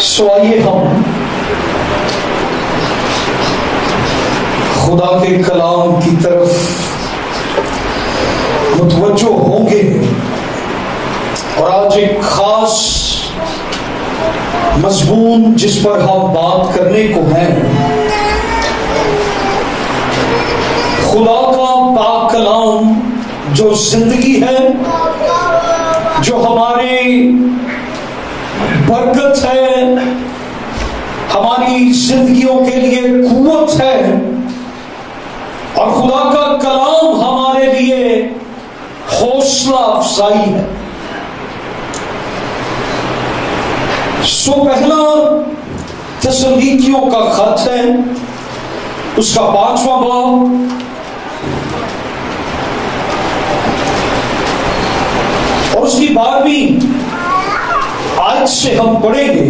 سو آئیے ہم خدا کے کلام کی طرف متوجہ ہوں گے اور آج ایک خاص مضمون جس پر ہم بات کرنے کو ہیں، خدا کا پاک کلام جو زندگی ہے، جو ہماری برکت ہے، ہماری زندگیوں کے لیے قوت ہے، اور خدا کا کلام ہمارے لیے حوصلہ افزائی ہے۔ سو پہلا تسلونیکیوں کا خط ہے، اس کا 5واں باب اور اس کی 12ویں آیت سے ہم پڑھیں گے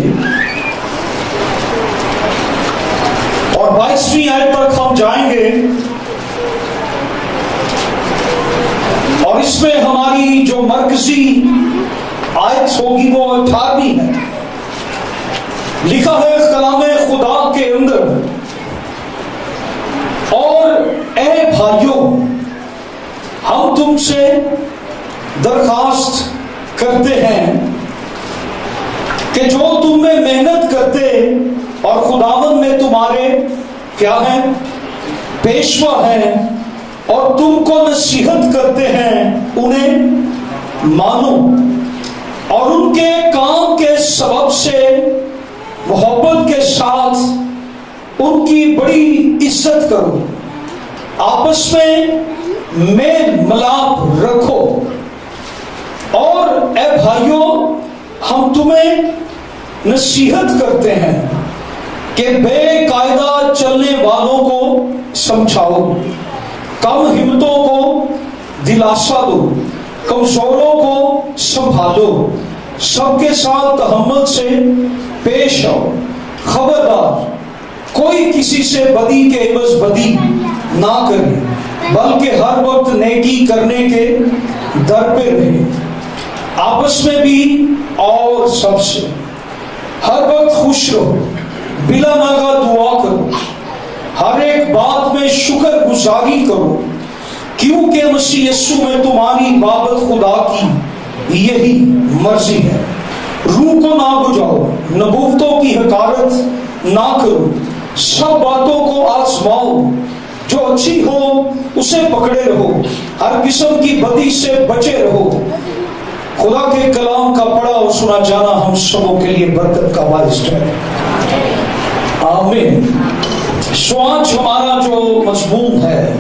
اور 22ویں آیت تک ہم جائیں گے، اور اس میں ہماری جو مرکزی آیت ہوگی وہ 18ویں ہے۔ لکھا ہے کلام خدا کے اندر، اور اے بھائیوں، ہم تم سے درخواست کرتے ہیں کہ جو تم میں محنت کرتے اور خداوند میں تمہارے کیا ہیں، پیشوا ہیں، اور تم کو نصیحت کرتے ہیں، انہیں مانو اور ان کے کام کے سبب سے محبت کے ساتھ ان کی بڑی عزت کرو، آپس میں میل ملاپ رکھو، اور اے بھائیوں، ہم تمہیں نصیحت کرتے ہیں کہ بے قاعدہ چلنے والوں کو سمجھاؤ، کم ہمتوں کو دلاسا دو، کمزوروں کو سنبھالو، سب کے ساتھ تحمل سے پیش آؤ، خبردار کوئی کسی سے بدی کے عوض بدی نہ کرے، بلکہ ہر وقت نیکی کرنے کے در پہ رہے، آپس میں بھی اور سب سے ہر وقت خوش رہو، بلا ناغہ دعا کرو، ہر ایک بات میں شکر گزاری کرو، کیونکہ مسیح یسوع میں تمہاری بابت خدا کی یہی مرضی ہے۔ روح کو نہ بجھاؤ، نبوتوں کی حقارت نہ کرو، سب باتوں کو آزماؤ، جو اچھی ہو اسے پکڑے رہو، ہر قسم کی بدی سے بچے رہو۔ خدا کے کلام کا پڑھا اور سنا جانا ہم سبوں کے لیے برکت کا باعث ہے، آمین۔ سو آج ہمارا جو مضمون ہے،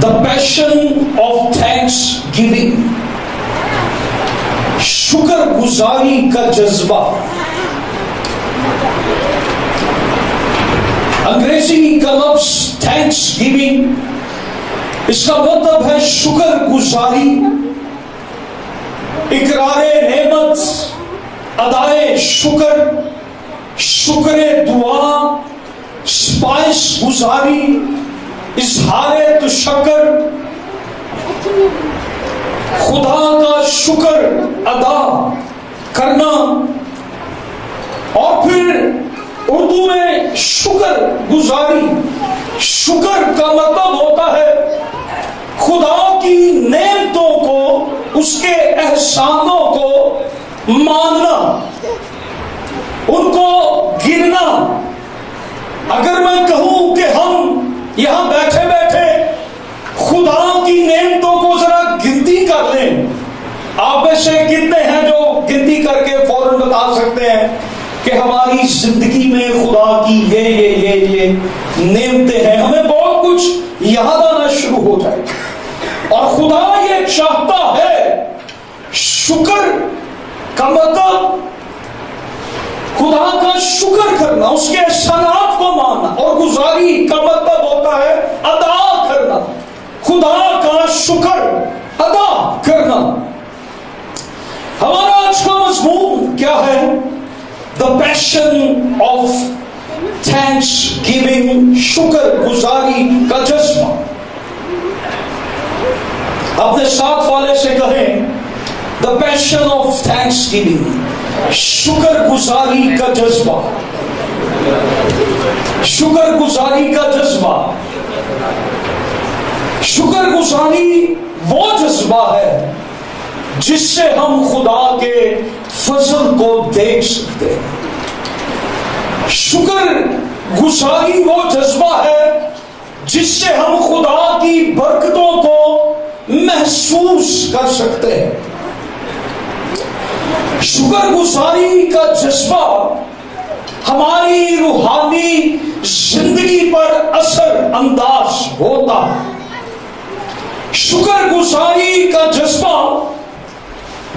The passion of Thanksgiving، شکر گزاری کا جذبہ۔ انگریزی کا لفظ تھینکس گیونگ، اس کا مطلب ہے شکر گزاری، اقرار نعمت، ادائے شکر، شکر دعا، سپائش گزاری، اظہار تشکر، خدا کا شکر ادا کرنا۔ اور پھر اردو میں شکر گزاری، شکر کا مطلب ہوتا ہے خدا کی نعمتوں کو، اس کے احسانوں کو ماننا، ان کو گننا۔ اگر میں کہوں کہ ہم یہاں بیٹھے بیٹھے خدا کی نعمتوں کو ذرا گنتی کر لیں، آپ میں سے کتنے ہیں جو گنتی کر کے فوراً بتا سکتے ہیں کہ ہماری زندگی میں خدا کی یہ نعمتیں ہیں؟ ہمیں بہت کچھ یاد آنا شروع ہو جائے، اور خدا یہ چاہتا ہے، شکر کا مطلب خدا کا شکر کرنا، اس کے احسانات کو ماننا، اور گزاری کا مطلب ہوتا ہے ادا کرنا، خدا کا شکر ادا کرنا۔ ہمارا آج کا مضمون کیا ہے؟ The passion of Thanksgiving، شکر گزاری کا جذبہ۔ اپنے ساتھ والے سے کہیں The passion of Thanksgiving، शुक्र गुजारी का जज्बा, शुक्र गुजारी का जज्बा। शुक्र गुजारी वो जज्बा है जिससे हम खुदा के फजल को देख सकते हैं। शुक्र गुजारी वो जज्बा है जिससे हम खुदा की बरकतों को महसूस कर सकते हैं। शुक्र गुजारी का जज्बा हमारी रूहानी जिंदगी पर असर अंदाज होता है। शुक्र गुजारी का जज्बा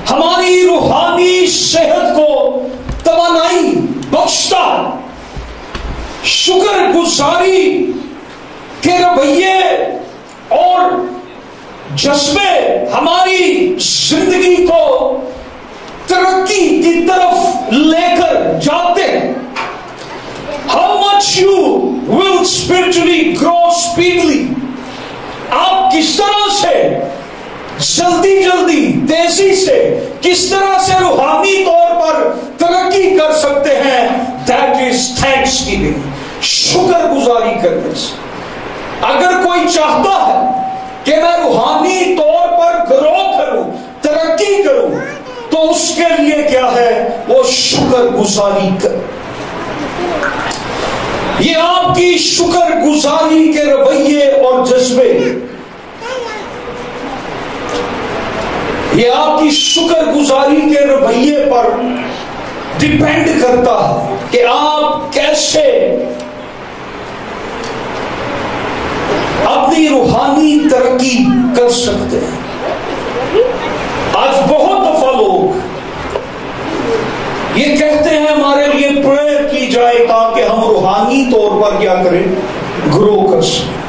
हमारी रूहानी सेहत को तवानाई बख्शता है। शुक्र गुजारी के रवैये और जज्बे हमारी जिंदगी को तरक्की की तरफ लेकर जाते हैं। How much you will spiritually grow speedily? आप किस तरह से जल्दी जल्दी तेजी से किस तरह से रूहानी तौर पर तरक्की कर सकते हैं? That is thanksgiving, शुक्र गुजारी करने से। अगर कोई चाहता है कि मैं रूहानी तौर पर ग्रो करूं, तरक्की करूं, तो उसके लिए क्या है? वो शुक्र गुजारी कर। ये आपकी शुक्र गुजारी के रवैये और जज्बे, ये आपकी शुक्र गुजारी के रवैये पर डिपेंड करता है कि आप कैसे अपनी रूहानी तरक्की कर सकते हैं। आज बहुत दफा लोग ये कहते हैं हमारे लिए प्रेयर की जाए ताकि हम रूहानी तौर पर क्या करें? ग्रो कर सकें।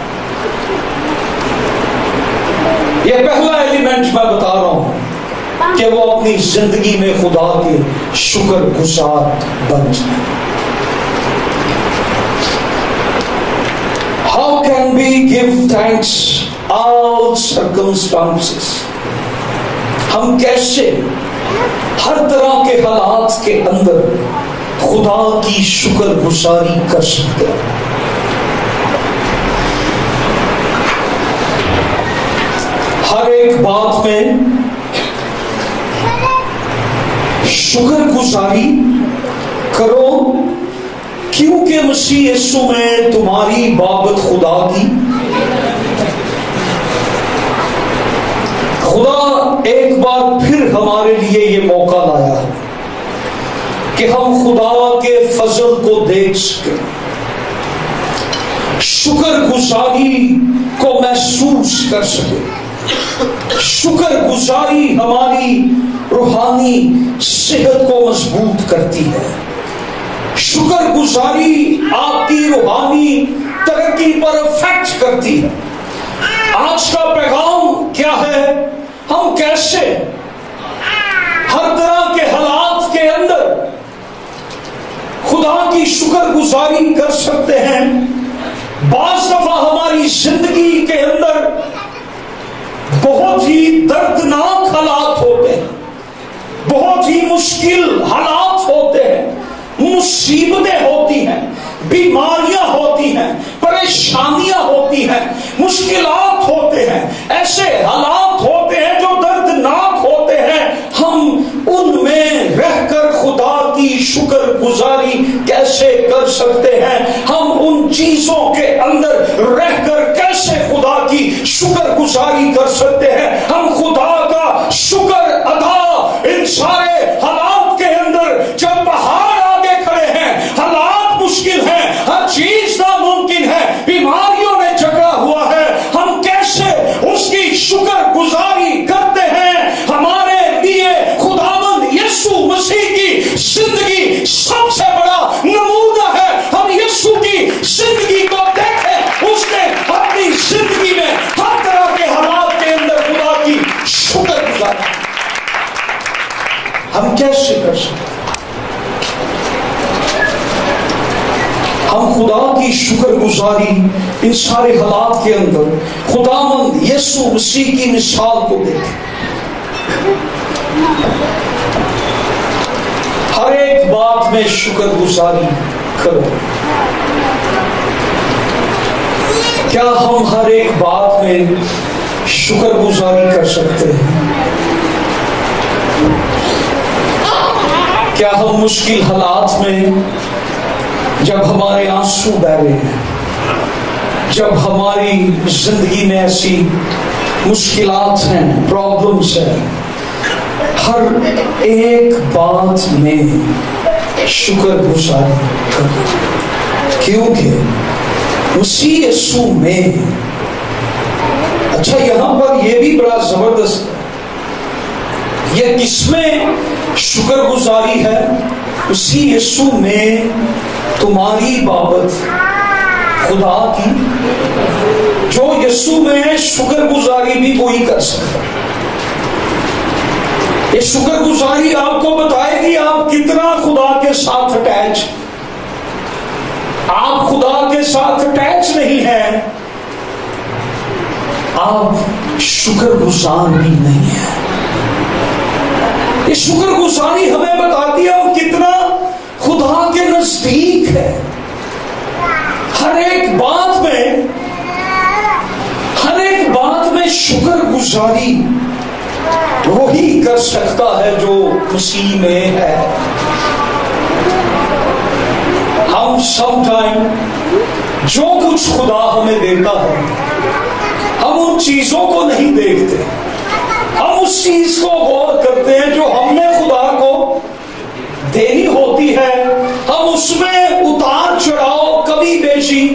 ये पहला एलिमेंट मैं बता रहा हूं कि वो अपनी जिंदगी में खुदा के शुक्र गुजार बन जाए। How can we give thanks all circumstances? हम कैसे हर तरह के हालात के अंदर खुदा की शुक्र गुजारी कर सकते हैं? हर एक बात में शुक्र गुजारी करो क्योंकि मसीह यीशु में तुम्हारी बाबत खुदा की। खुदा एक बार फिर हमारे लिए ये मौका लाया है कि हम खुदा के फजल को देख सकें, शुक्र गुजारी को महसूस कर सकें। शुक्र गुजारी हमारी रूहानी सेहत को मजबूत करती है। शुक्र गुजारी आपकी रूहानी तरक्की पर इफेक्ट करती है। आज का पैगाम क्या है? हम कैसे हर तरह के हालात के अंदर खुदा की शुक्र गुजारी कर सकते हैं? बाज़ दफा हमारी जिंदगी के अंदर बहुत ही दर्दनाक हालात होते हैं, बहुत ही मुश्किल हालात होते हैं, मुसीबतें होती हैं, बीमारियां होती हैं, परेशानियां होती हैं, मुश्किलात होते हैं, ऐसे हालात होते हैं जो दर्दनाक होते हैं। हम उनमें रहकर खुदा की शुक्र गुजारी कैसे कर सकते हैं? हम उन चीजों के अंदर रहकर कैसे खुदा की शुक्र गुजारी कर सकते हैं? हम खुदा का शुक्र अदा इन सारे हालात के अंदर, जब पहाड़ आगे खड़े हैं, हालात मुश्किल हैं, हर चीज नामुमकिन है, बीमारियों ने जकड़ा हुआ है, हम कैसे उसकी शुक्र गुजारी करते हैं? हमारे लिए खुदावंद यीशु मसीह की जिंदगी सबसे बड़ा नमूना है। हम यीशु की जिंदगी को देखें, उसने अपनी जिंदगी में हर तरह के हालात के अंदर खुदा की शुक्र गुजारी। हम कैसे कर सकते? हम खुदा की शुक्र गुजारी इन सारे हालात के अंदर खुदावंद यीशु मसीह की मिसाल को देखें। ہر ایک بات میں شکر گزاری کرو. کیا ہم ہر ایک بات میں شکر گزاری کر سکتے ہیں؟ کیا ہم مشکل حالات میں جب ہمارے آنسو بہ رہے ہیں، جب ہماری زندگی میں ایسی مشکلات ہیں، پرابلمس ہیں، ہر ایک بات میں شکر گزاری کرو، کیونکہ مسیح یسوع میں. اچھا یہاں پر یہ بھی بڑا زبردست ہے، یہ کس میں شکر گزاری ہے؟ مسیح یسوع میں تمہاری بابت خدا کی. جو یسوع میں ہے شکر گزاری بھی کوئی کر سکتا. یہ شکر گزاری آپ کو بتائے گی آپ کتنا خدا کے ساتھ اٹیچ. آپ خدا کے ساتھ اٹیچ نہیں ہیں، آپ شکر گزار بھی نہیں ہیں. یہ شکر گزاری ہمیں بتاتی ہے ہم کتنا خدا کے نزدیک ہے. ہر ایک بات میں شکر گزاری وہی کر سکتا ہے جو مسیح میں ہے. ہم سم ٹائم جو کچھ خدا ہمیں دیتا ہے ہم ان چیزوں کو نہیں دیکھتے، ہم اس چیز کو غور کرتے ہیں جو ہم نے خدا کو دینی ہوتی ہے. ہم اس میں اتار چڑھاؤ کبھی بیشی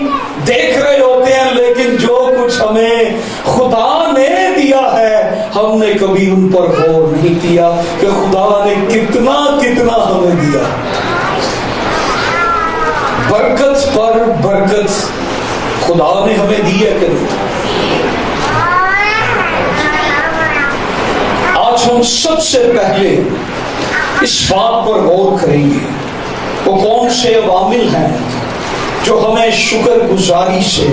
دیکھ رہے ہوتے ہیں، لیکن جو کچھ ہمیں خدا نے دیا ہے ہم نے کبھی ان پر غور نہیں کیا کہ خدا نے کتنا کتنا ہمیں دیا. برکت پر برکت خدا نے ہمیں دی ہے کہ نہیں؟ آج ہم سب سے پہلے اس بات پر غور کریں گے وہ کون سے عوامل ہیں جو ہمیں شکر گزاری سے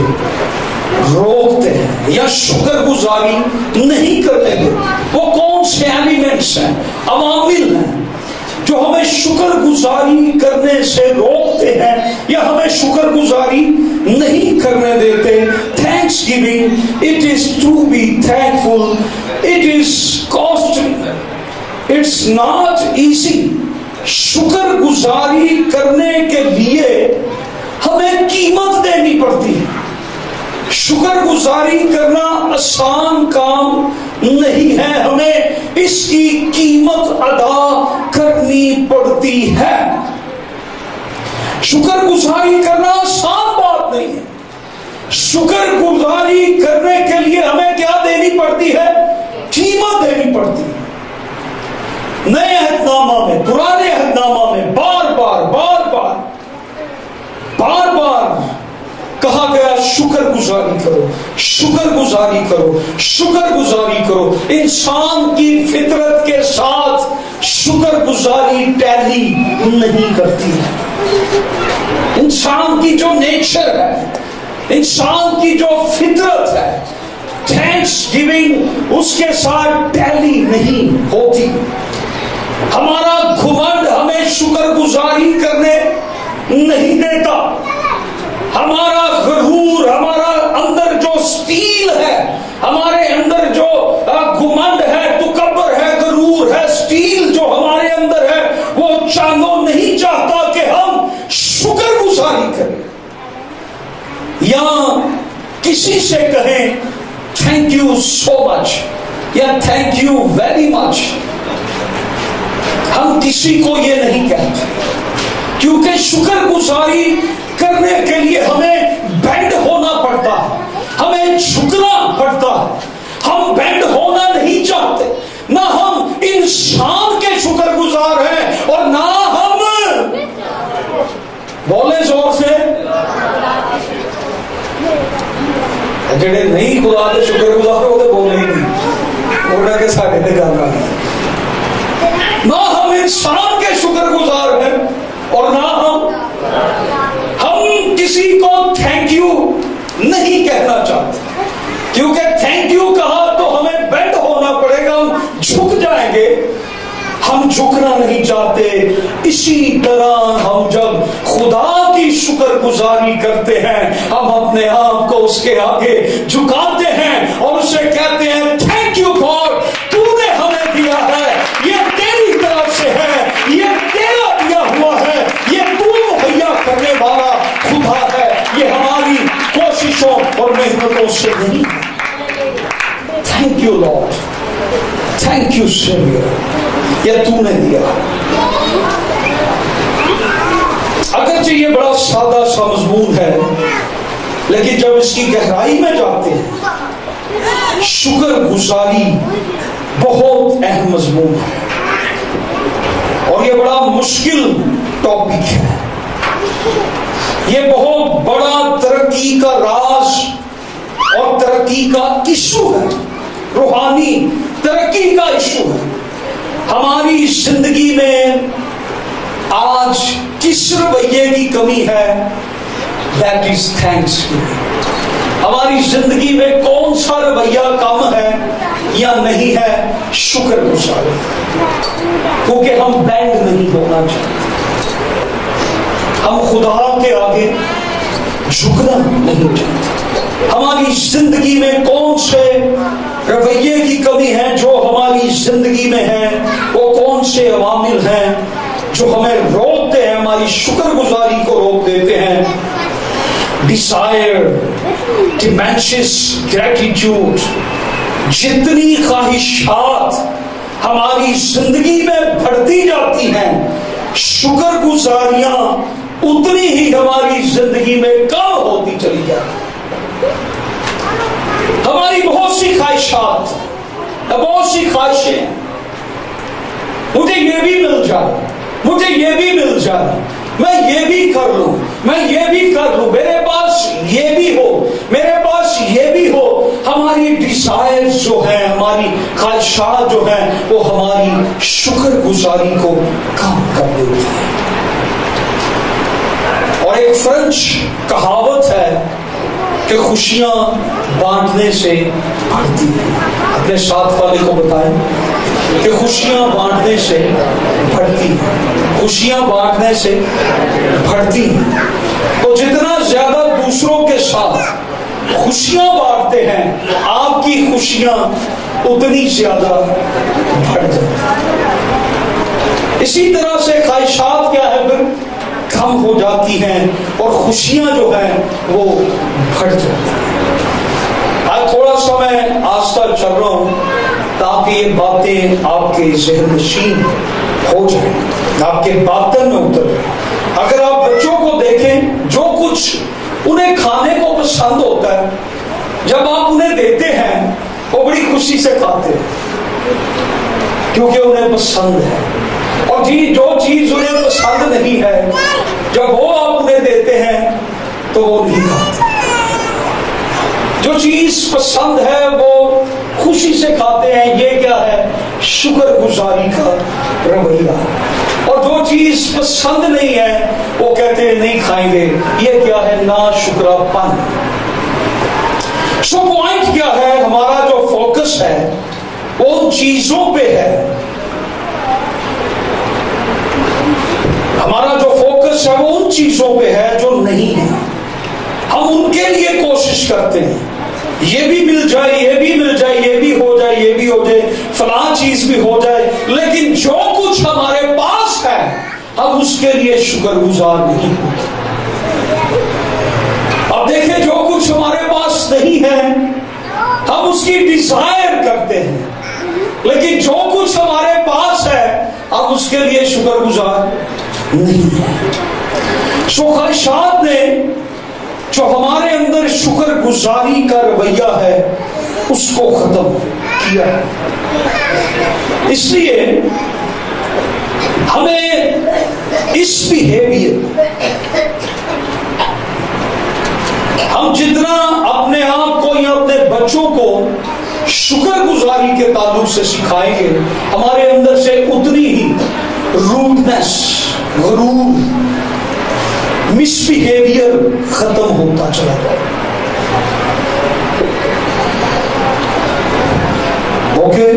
روکتے ہیں یا شکر گزاری نہیں کرتے ہیں. وہ کون سے ایلیمنٹس ہیں، عوامل ہیں جو ہمیں شکر گزاری کرنے سے روکتے ہیں یا ہمیں شکر گزاری نہیں کرنے دیتے. Thanks giving, it is to be thankful, it is costly, it's not easy. شکر گزاری کرنے کے لیے ہمیں قیمت دینی پڑتی ہے. شکر گزاری کرنا آسان کام نہیں ہے، ہمیں اس کی قیمت ادا کرنی پڑتی ہے. شکر گزاری کرنا آسان بات نہیں ہے. شکر گزاری کرنے کے لیے ہمیں کیا دینی پڑتی ہے؟ قیمت دینی پڑتی ہے. نئے عہد نامہ میں، پرانے عہد نامہ میں بار بار کہا گیا شکر گزاری کرو، شکر گزاری کرو، شکر گزاری کرو. انسان کی فطرت کے ساتھ شکر گزاری ٹیلی نہیں کرتی. انسان کی جو نیچر ہے، انسان کی جو فطرت ہے، تھینکس گیونگ اس کے ساتھ ٹیلی نہیں ہوتی. ہمارا گھمنڈ ہمیں شکر گزاری کرنے نہیں دیتا. ہمارا غرور، ہمارا اندر جو سٹیل ہے، ہمارے اندر جو گھمنڈ ہے، تکبر ہے، غرور ہے، سٹیل جو ہمارے اندر ہے، وہ نہیں چاہتا کہ ہم شکر گزاری کریں یا کسی سے کہیں تھینک یو سو مچ یا تھینک یو ویری مچ. ہم کسی کو یہ نہیں کہتے کیونکہ شکر گزاری کرنے کے لیے ہمیں بینڈ ہونا پڑتا ہے، ہمیں جھکنا پڑتا ہے. ہم بینڈ ہونا نہیں چاہتے، نہ ہم انسان کے شکر گزار ہیں اور نہ ہم بولے زور سے جڑے نہیں خدا کے شکر گزار وہ تو بولے نہیں انہوں کے ساڈے تے گل آ گئی. نہ ہم انسان کے شکر گزار ہیں اور نہ ہم کسی کو تھینک یو نہیں کہنا چاہتے کیونکہ تھینک یو کہا تو ہمیں بینڈ ہونا پڑے گا، ہم جھک جائیں گے. ہم हम झुकना नहीं चाहते। इसी तरह हम जब खुदा की शुक्रगुजारी करते हैं, हम अपने आप को उसके आगे झुकाते हैं और उसे कहते हैं थैंक यू गॉड, तूने हमें दिया है, ये तेरी तरफ से है, ये तेरा दिया हुआ है, ये तू मुहैया करने वाला खुदा है, ये हमारी कोशिशों और मेहनतों से नहीं। Thank you lord, thank you saviour, ये तूने दिया। अगरचे ये बड़ा सादा सा मजमून है, लेकिन जब इसकी गहराई में जाते हैं, शुक्र गुजारी बहुत अहम मजमून है और ये बड़ा मुश्किल टॉपिक है। ये बहुत बड़ा तरक्की का राज और तरक्की का इशू है, रूहानी तरक्की का इशू है। हमारी जिंदगी में आज किस रवैये की कमी है? That is thanks giving. हमारी जिंदगी में कौन सा रवैया कम है या नहीं है? शुक्र गुजारी। क्योंकि हम बैंड नहीं होना चाहते, हम खुदा के आगे झुकना नहीं चाहते। हमारी जिंदगी में कौन से रवैये की कमी है जो हमारी जिंदगी में है? वो कौन से अवामिल हैं जो हमें रोकते हैं, हमारी शुक्रगुजारी को रोक देते हैं? डिजायर, डिमेंशियस ग्रेटिट्यूड, जितनी ख्वाहिशात हमारी जिंदगी में बढ़ती जाती हैं, शुक्रगुजारियां उतनी ही हमारी जिंदगी में कम होती चली जाती। हमारी बहुत सी ख्वाहिशात, बहुत सी ख्वाहिशें, मुझे ये भी मिल जाए, मुझे ये भी मिल जाए, मैं ये भी कर लूं, मैं ये भी कर लूं, मेरे पास ये भी हो, मेरे पास ये भी हो। हमारी डिजायर जो है, हमारी ख्वाहिशात जो है, वो हमारी शुक्रगुजारी को कम कर देती है। और एक फ्रेंच कहावत है कि खुशियां बांटने से बढ़ती हैं। अपने साथ वाले को बताएं कि खुशियां बांटने से बढ़ती हैं, खुशियां बांटने से बढ़ती हैं। तो जितना ज्यादा दूसरों के साथ खुशियां बांटते हैं, आपकी खुशियां उतनी ज्यादा बढ़ जाती हैं। इसी तरह से ख्वाहिशात क्या है, फिर कम हो जाती हैं और खुशियां जो हैं वो बढ़ जाती हैं। आज थोड़ा सा मैं आस्था चल रहा हूं ताकि ये बातें आपके ज़हन नशीन हो जाए, आपके बातन में उतर जाए। अगर आप बच्चों को देखें, जो कुछ उन्हें खाने को पसंद होता है, जब आप उन्हें देते हैं वो बड़ी खुशी से खाते हैं क्योंकि उन्हें पसंद है। और जो चीज उन्हें पसंद नहीं है, जब वो आप उन्हें देते हैं तो वो नहीं खाते। जो चीज पसंद है वो खुशी से खाते हैं। ये क्या है? शुक्रगुजारी का रवैया। और जो चीज पसंद नहीं है वो कहते हैं नहीं खाएंगे। ये क्या है? ना शुक्रापन। सो पॉइंट क्या है? हमारा जो फोकस है वो उन चीजों पे है, हमारा जो फोकस है वो उन चीजों पे है जो नहीं है। हम उनके लिए कोशिश करते हैं, ये भी मिल जाए, ये भी मिल जाए, ये भी हो जाए, ये भी हो जाए, फलां चीज भी हो जाए, लेकिन जो कुछ हमारे पास है हम उसके लिए शुक्रगुजार नहीं होते। अब देखें, जो कुछ हमारे पास नहीं है हम उसकी डिजायर करते हैं, लेकिन जो कुछ हमारे पास है हम उसके लिए शुक्रगुजार नहीं है। सो ख्वाहिशात ने जो हमारे अंदर शुक्रगुजारी का रवैया है उसको खत्म किया है। इसलिए हमें इस बिहेवियर, हम जितना अपने आप को या अपने बच्चों को शुक्रगुजारी के ताल्लुक से सिखाएंगे, हमारे अंदर से उतनी ही रूडनेस, गुरूर, मिसबिहेवियर खत्म होता चला जाए। ओके,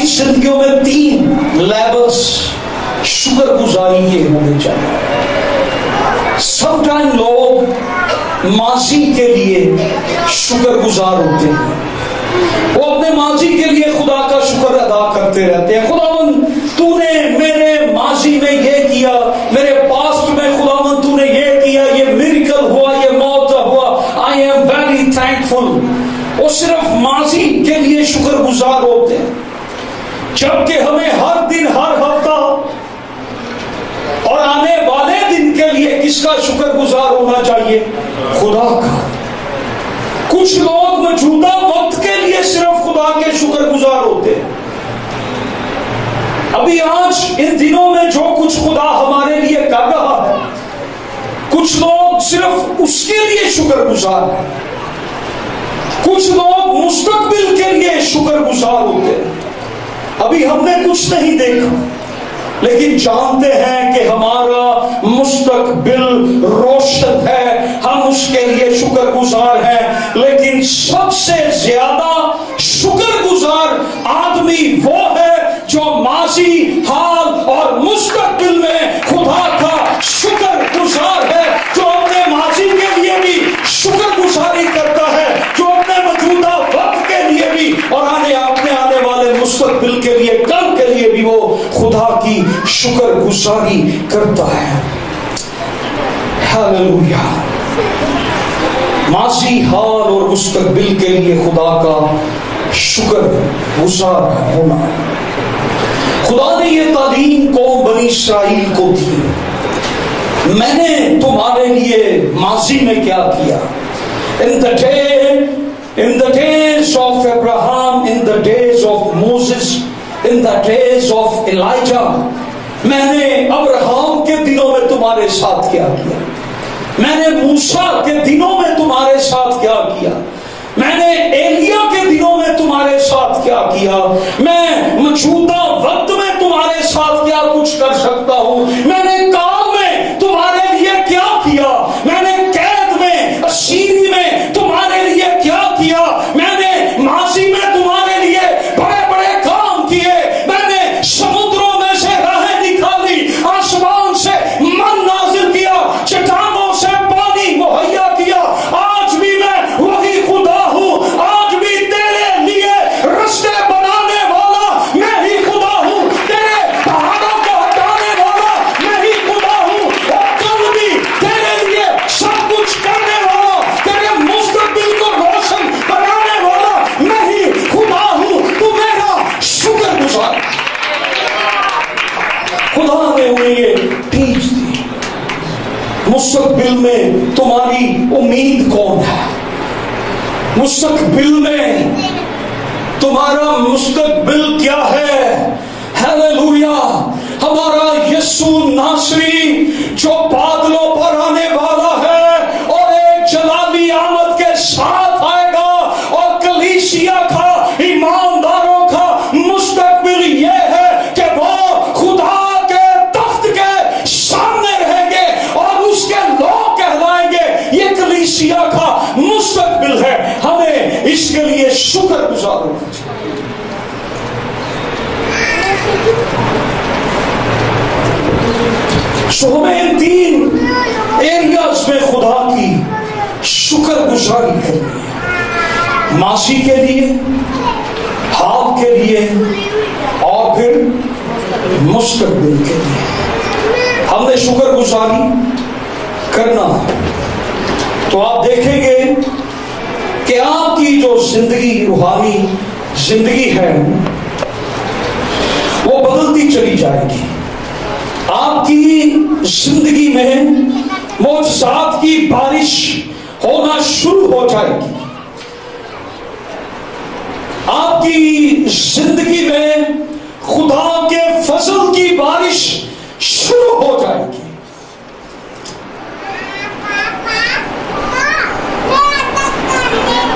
जिंदगियों में 3 लेवल्स शुक्र गुजारी के होने चाहिए। समटाइम लोग माजी के लिए शुक्र गुजार होते हैं, वो अपने माजी के लिए खुदा का शुक्र अदा करते रहते हैं। खुदावन तूने मेरे माजी में ये किया, मेरे पास्ट में खुदावन तूने ये किया, ये मिरेकल हुआ, ये मौत हुआ, आई एम वेरी थैंकफुल। वो सिर्फ माजी के लिए शुक्र गुजार होते हैं, जबकि हमें हर दिन, हर हफ्ता और आने वाले दिन के लिए किसका शुक्र गुजार होना चाहिए? खुदा का। कुछ लोग मौजूदा वक्त के लिए सिर्फ खुदा के शुक्र गुजार होते हैं। अभी आज इन दिनों में जो कुछ खुदा हमारे लिए कर रहा है, कुछ लोग सिर्फ उसके लिए शुक्र गुजार हैं, कुछ लोग मुस्तकबिल के लिए शुक्र गुजार होते हैं। अभी हमने कुछ नहीं देखा, लेकिन जानते हैं कि हमारा मुस्तकबिल रोशन है, हम उसके लिए शुक्र गुजार हैं। लेकिन सबसे ज्यादा शुक्र गुजार आदमी वो है जो माजी, हाल और मुस्तकबिल में खुदा का शुक्र गुजार है, जो अपने माजी के लिए भी शुक्र गुजारी करता है, जो अपने मौजूदा वक्त के लिए भी और आने वाले मुस्तकबिल के लिए, कल के लिए भी वो खुदा की शुक्र गुजारी करता है। हालेलुया। माजी, हाल और मुस्तकबिल के लिए खुदा का शुक्र गुजार होना। खुदा ने ये तालीम कौम बनी इस्राइल को दी। मैंने तुम्हारे लिए माजी में क्या किया? In the days of Abraham, in the days of Moses, in the days of Elijah, मैंने अब्राहम के दिनों में तुम्हारे साथ क्या किया, मैंने मूसा के दिनों में तुम्हारे साथ क्या किया, मैंने एलिया के दिनों में तुम्हारे साथ क्या किया, मैं मौजूदा वक्त में तुम्हारे साथ क्या कुछ कर सकता हूं, मैंने काल में तुम्हारे लिए क्या किया, मैंने कैद में, असीरी में तुम्हारे लिए क्या किया, मैंने माजी में तुम्हारे लिए बड़े बड़े काम किए, मैंने समुद्रों में से राहें निकाली, आसमान से मन नाजिल किया, चट्टानों से पानी मुहैया किया। आज भी मैं वही खुदा हूं, आज भी तेरे लिए रास्ते बनाने वाला मैं ही खुदा हूं, तेरे पहाड़ों को हटाने वाला मैं ही खुदा हूं, और कल भी तेरे लिए सब कुछ करने वाला, तेरे मुस्तकबिल को रोशन बनाने वाला मैं ही खुदा हूं। तू मेरा शुक्र गुजार। खुदा ने उन्हें ये टीच दी। मुस्तकबिल में तुम्हारी उम्मीद कौन है? मुस्तकबिल में तुम्हारा मुस्तकबिल क्या है? हालेलुया। हमारा यीशु नासरी जो बादलों पर आने वाला है और एक जलाली आमद के साथ आएगा, और कलीसिया का, ईमानदारों का मुस्तकबिल ये है कि वो खुदा के तख्त के सामने रहेंगे और उसके लोग कहलाएंगे। ये कलीसिया का मुस्तकबिल है। हमें इसके लिए शुक्र गुजार होना चाहिए। सो हमें इन 3 एरियाज में खुदा की शुक्र गुजारी करनी है। मासी के लिए, हाल के लिए और फिर मुस्तकबिल के लिए हमने शुक्र गुजारी करना। तो आप देखेंगे कि आपकी जो जिंदगी, रूहानी जिंदगी है, वो बदलती चली जाएगी। आपकी जिंदगी में मौजज़ात की बारिश होना शुरू हो जाएगी। आपकी जिंदगी में खुदा के फजल की बारिश शुरू हो जाएगी।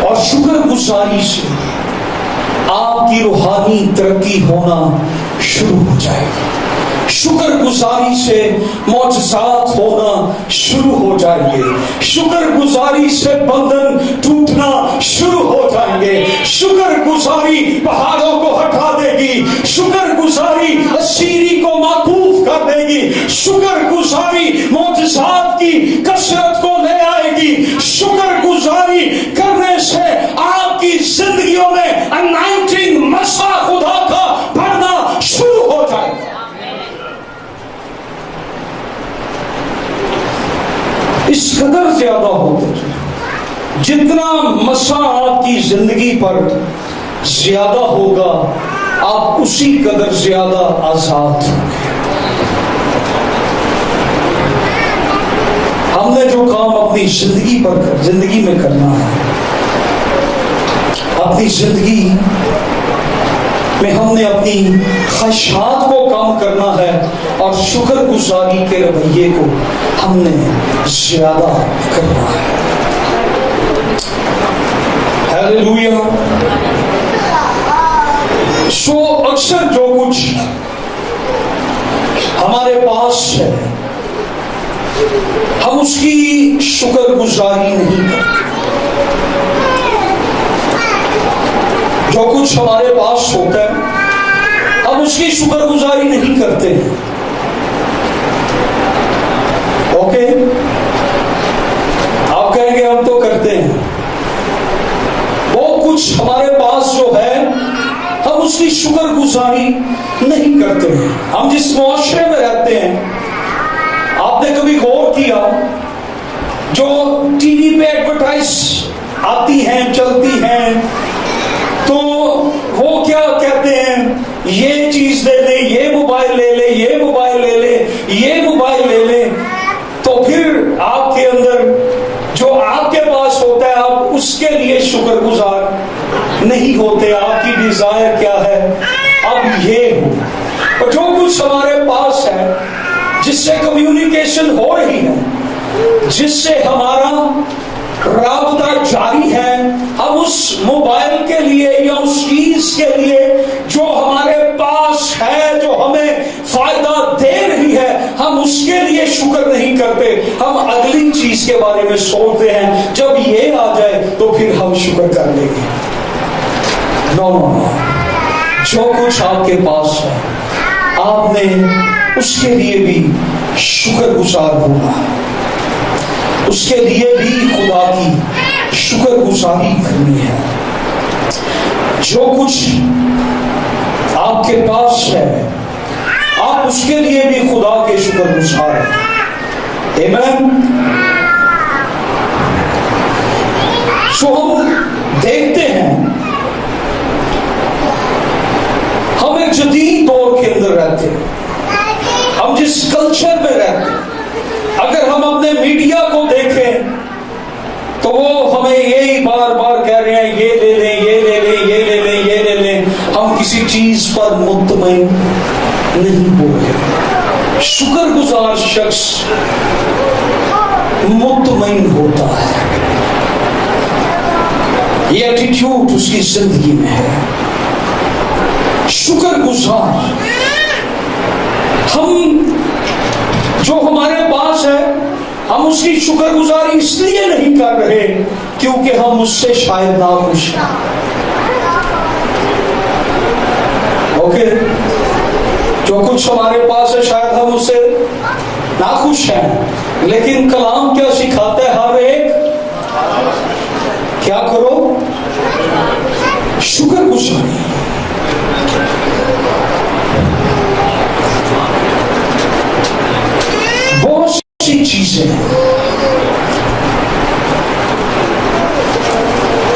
और शुक्र गुजारी से आपकी रूहानी तरक्की होना शुरू हो जाएगी। शुक्र गुजारी से मौजज़ात होना शुरू हो जाएंगे। शुक्र गुजारी से बंधन टूटना शुरू हो जाएंगे। शुक्र गुजारी पहाड़ों को हटा देगी। शुक्र गुजारी सीरी को माकूफ कर देगी, शुक्र गुजारी मोजज़ात की कसरत को ले आएगी, शुक्र गुजारी करने से आपकी जिंदगियों में अनाइंटिंग मसा खुदा का बढ़ना शुरू हो जाएगा। इस कदर ज्यादा होते जितना मसा आपकी जिंदगी पर ज्यादा होगा, आप उसी कदर ज्यादा आजाद होंगे। हमने जो काम अपनी जिंदगी में करना है, अपनी जिंदगी में हमने अपनी ख्वाहिशात को कम करना है और शुक्रगुजारी के रवैये को हमने ज्यादा करना है। हालेलुया। सो अक्सर जो कुछ हमारे पास है, हम उसकी शुक्रगुजारी नहीं करते। जो कुछ हमारे पास होता है, हम उसकी शुक्रगुजारी नहीं करते। ओके, आप कहेंगे हम तो करते हैं। वो कुछ हमारे पास जो है, हम उसकी शुक्रगुजारी नहीं करते हैं। हम जिस मुआशरे में रहते हैं, आपने कभी गौर किया, जो टीवी पे एडवर्टाइज आती हैं, चलती हैं, तो वो क्या कहते हैं, ये चीज ले ले, ये मोबाइल ले ले, ये मोबाइल ले ले, ये मोबाइल ले ले। तो फिर आपके अंदर जो आपके पास होता है, आप उसके लिए शुक्रगुजार नहीं होते। आपकी डिजायर क्या है, अब ये हो। और जो कुछ हमारे पास है, जिससे कम्युनिकेशन हो रही है, जिससे हमारा राबता जारी है, हम उस मोबाइल के लिए या उस चीज के लिए जो हमारे पास है, जो हमें फायदा दे रही है, हम उसके लिए शुक्र नहीं करते। हम अगली चीज के बारे में सोचते हैं, जब ये आ जाए तो फिर हम शुक्र कर लेंगे। नो नो नो, जो कुछ आपके पास है, आपने उसके लिए भी शुक्रगुजार होना है, उसके लिए भी खुदा की शुक्रगुजारी करनी है। जो कुछ आपके पास है, आप उसके लिए भी खुदा के शुक्रगुजार हैं। आमीन। सो हम देखते हैं, हम एक जदीद दौर के अंदर रहते हैं। हम जिस कल्चर में रहते हैं, अगर हम अपने मीडिया को देखें तो वो हमें यही बार बार कह रहे हैं, ये ले लें, ये ले लें, ये ले लें, ये ले लें। हम किसी चीज पर मुतमईन नहीं हो रहे। शुक्रगुजार शख्स मुतमईन होता है। ये एटीट्यूड उसकी जिंदगी में है। शुक्रगुजार, हम जो हमारे पास है, हम उसकी शुक्रगुजारी इसलिए नहीं कर रहे क्योंकि हम उससे शायद नाखुश हैं। ओके, जो कुछ हमारे पास है, शायद हम उससे नाखुश हैं, लेकिन कलाम क्या सिखाता है, हर एक क्या करो, शुक्रगुजारी। बहुत सी चीजें हैं।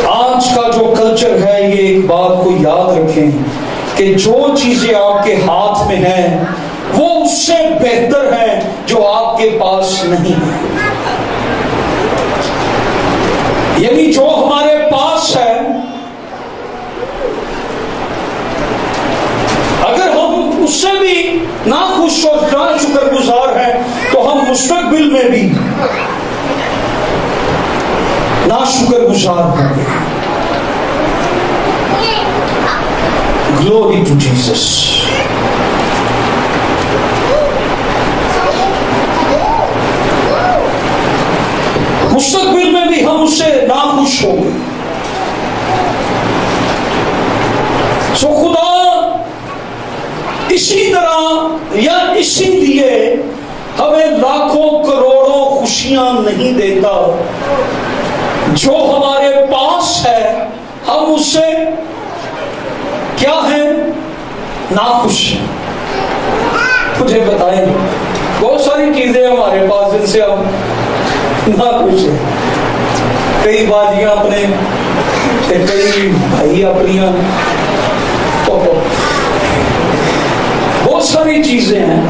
आज का जो कल्चर है, ये एक बात को याद रखें कि जो चीजें आपके हाथ में हैं, वो उससे बेहतर है जो आपके पास नहीं है। यानी जो हमारे पास है, अगर हम उससे भी नाखुश और ना शुक्रगुजार हैं, तो हम मुस्तकबिल में भी ना शुक्रगुजार होंगे। Glory to Jesus. मुस्तकबिल में भी हम उससे नाखुश होंगे। सो खुदा اسی طرح یا اسی لیے ہمیں لاکھوں کروڑوں خوشیاں نہیں دیتا، جو ہمارے پاس ہے ہم اس سے کیا ہیں؟ ناخوش ہیں۔ مجھے بتائیں، بہت ساری چیزیں ہمارے پاس جن سے ہم ناخوش ہیں، کئی باجیاں اپنے، کئی بھائی اپنیاں، بہت ساری چیزیں ہیں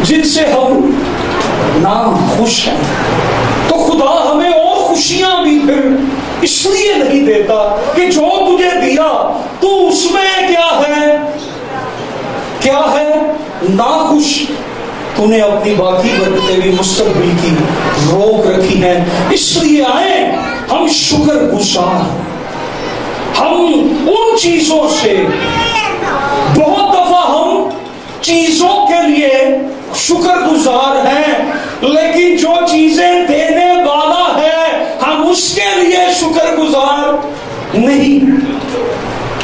جن سے ہم ناخوش ہیں۔ تو خدا ہمیں اور خوشیاں بھی پھر اس لیے نہیں دیتا کہ جو تجھے دیا تو اس میں کیا ہے ناخوش، تو نے اپنی باقی برکتیں بھی مستقبل کی روک رکھی ہیں۔ اس لیے آئے ہم شکر گزار، ہم ان چیزوں سے، بہت دفعہ ہم چیزوں کے لیے شکر گزار ہیں، لیکن جو چیزیں دینے والا ہے ہم اس کے لیے شکر گزار نہیں۔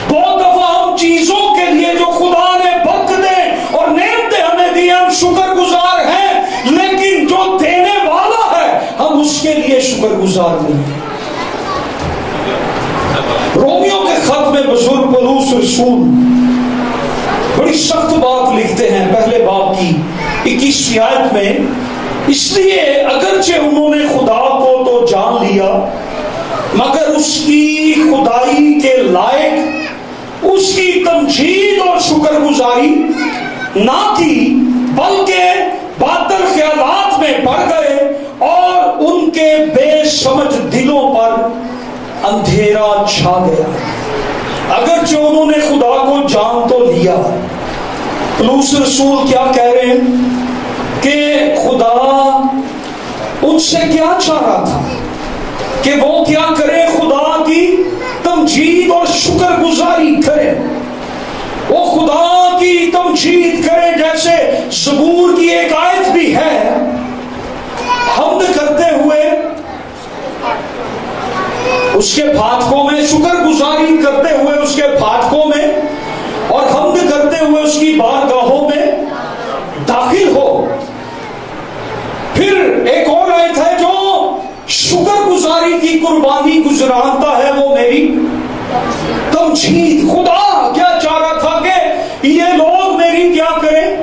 بہت دفعہ ہم چیزوں کے لیے جو خدا نے برکتیں اور نعمتیں ہمیں دی ہم شکر گزار ہیں، لیکن جو دینے والا ہے ہم اس کے لیے شکر گزار نہیں۔ رومیوں کے خط میں بزرگ پولس رسول بڑی سخت بات لکھتے ہیں، پہلے باب کی 21 آیت میں، اس لیے اگرچہ انہوں نے خدا کو تو جان لیا مگر اس کی خدائی کے لائق اس کی تمجید اور شکر گزاری نہ کی، بلکہ باطل خیالات میں پڑ گئے اور ان کے بے سمجھ دلوں پر اندھیرا چھا گیا۔ اگرچہ انہوں نے خدا کو جان تو لیا، پولس رسول کیا کہہ رہے ہیں کہ خدا ان سے کیا چاہ رہا تھا کہ وہ کیا کرے؟ خدا کی تمجید اور شکر گزاری کرے، وہ خدا کی تمجید کرے۔ جیسے زبور کی ایک آیت بھی ہے، حمد کرتے ہوئے اس کے پھاٹکوں میں، شکر گزاری کرتے ہوئے اس کے پھاٹکوں میں، اور حمد کرتے ہوئے اس کی بارگاہوں میں داخل ہو۔ پھر ایک اور آیت ہے جو شکر گزاری کی قربانی گزرانتا ہے، وہ میری تمجید۔ خدا کیا چاہ رہا تھا کہ یہ لوگ میری کیا کریں؟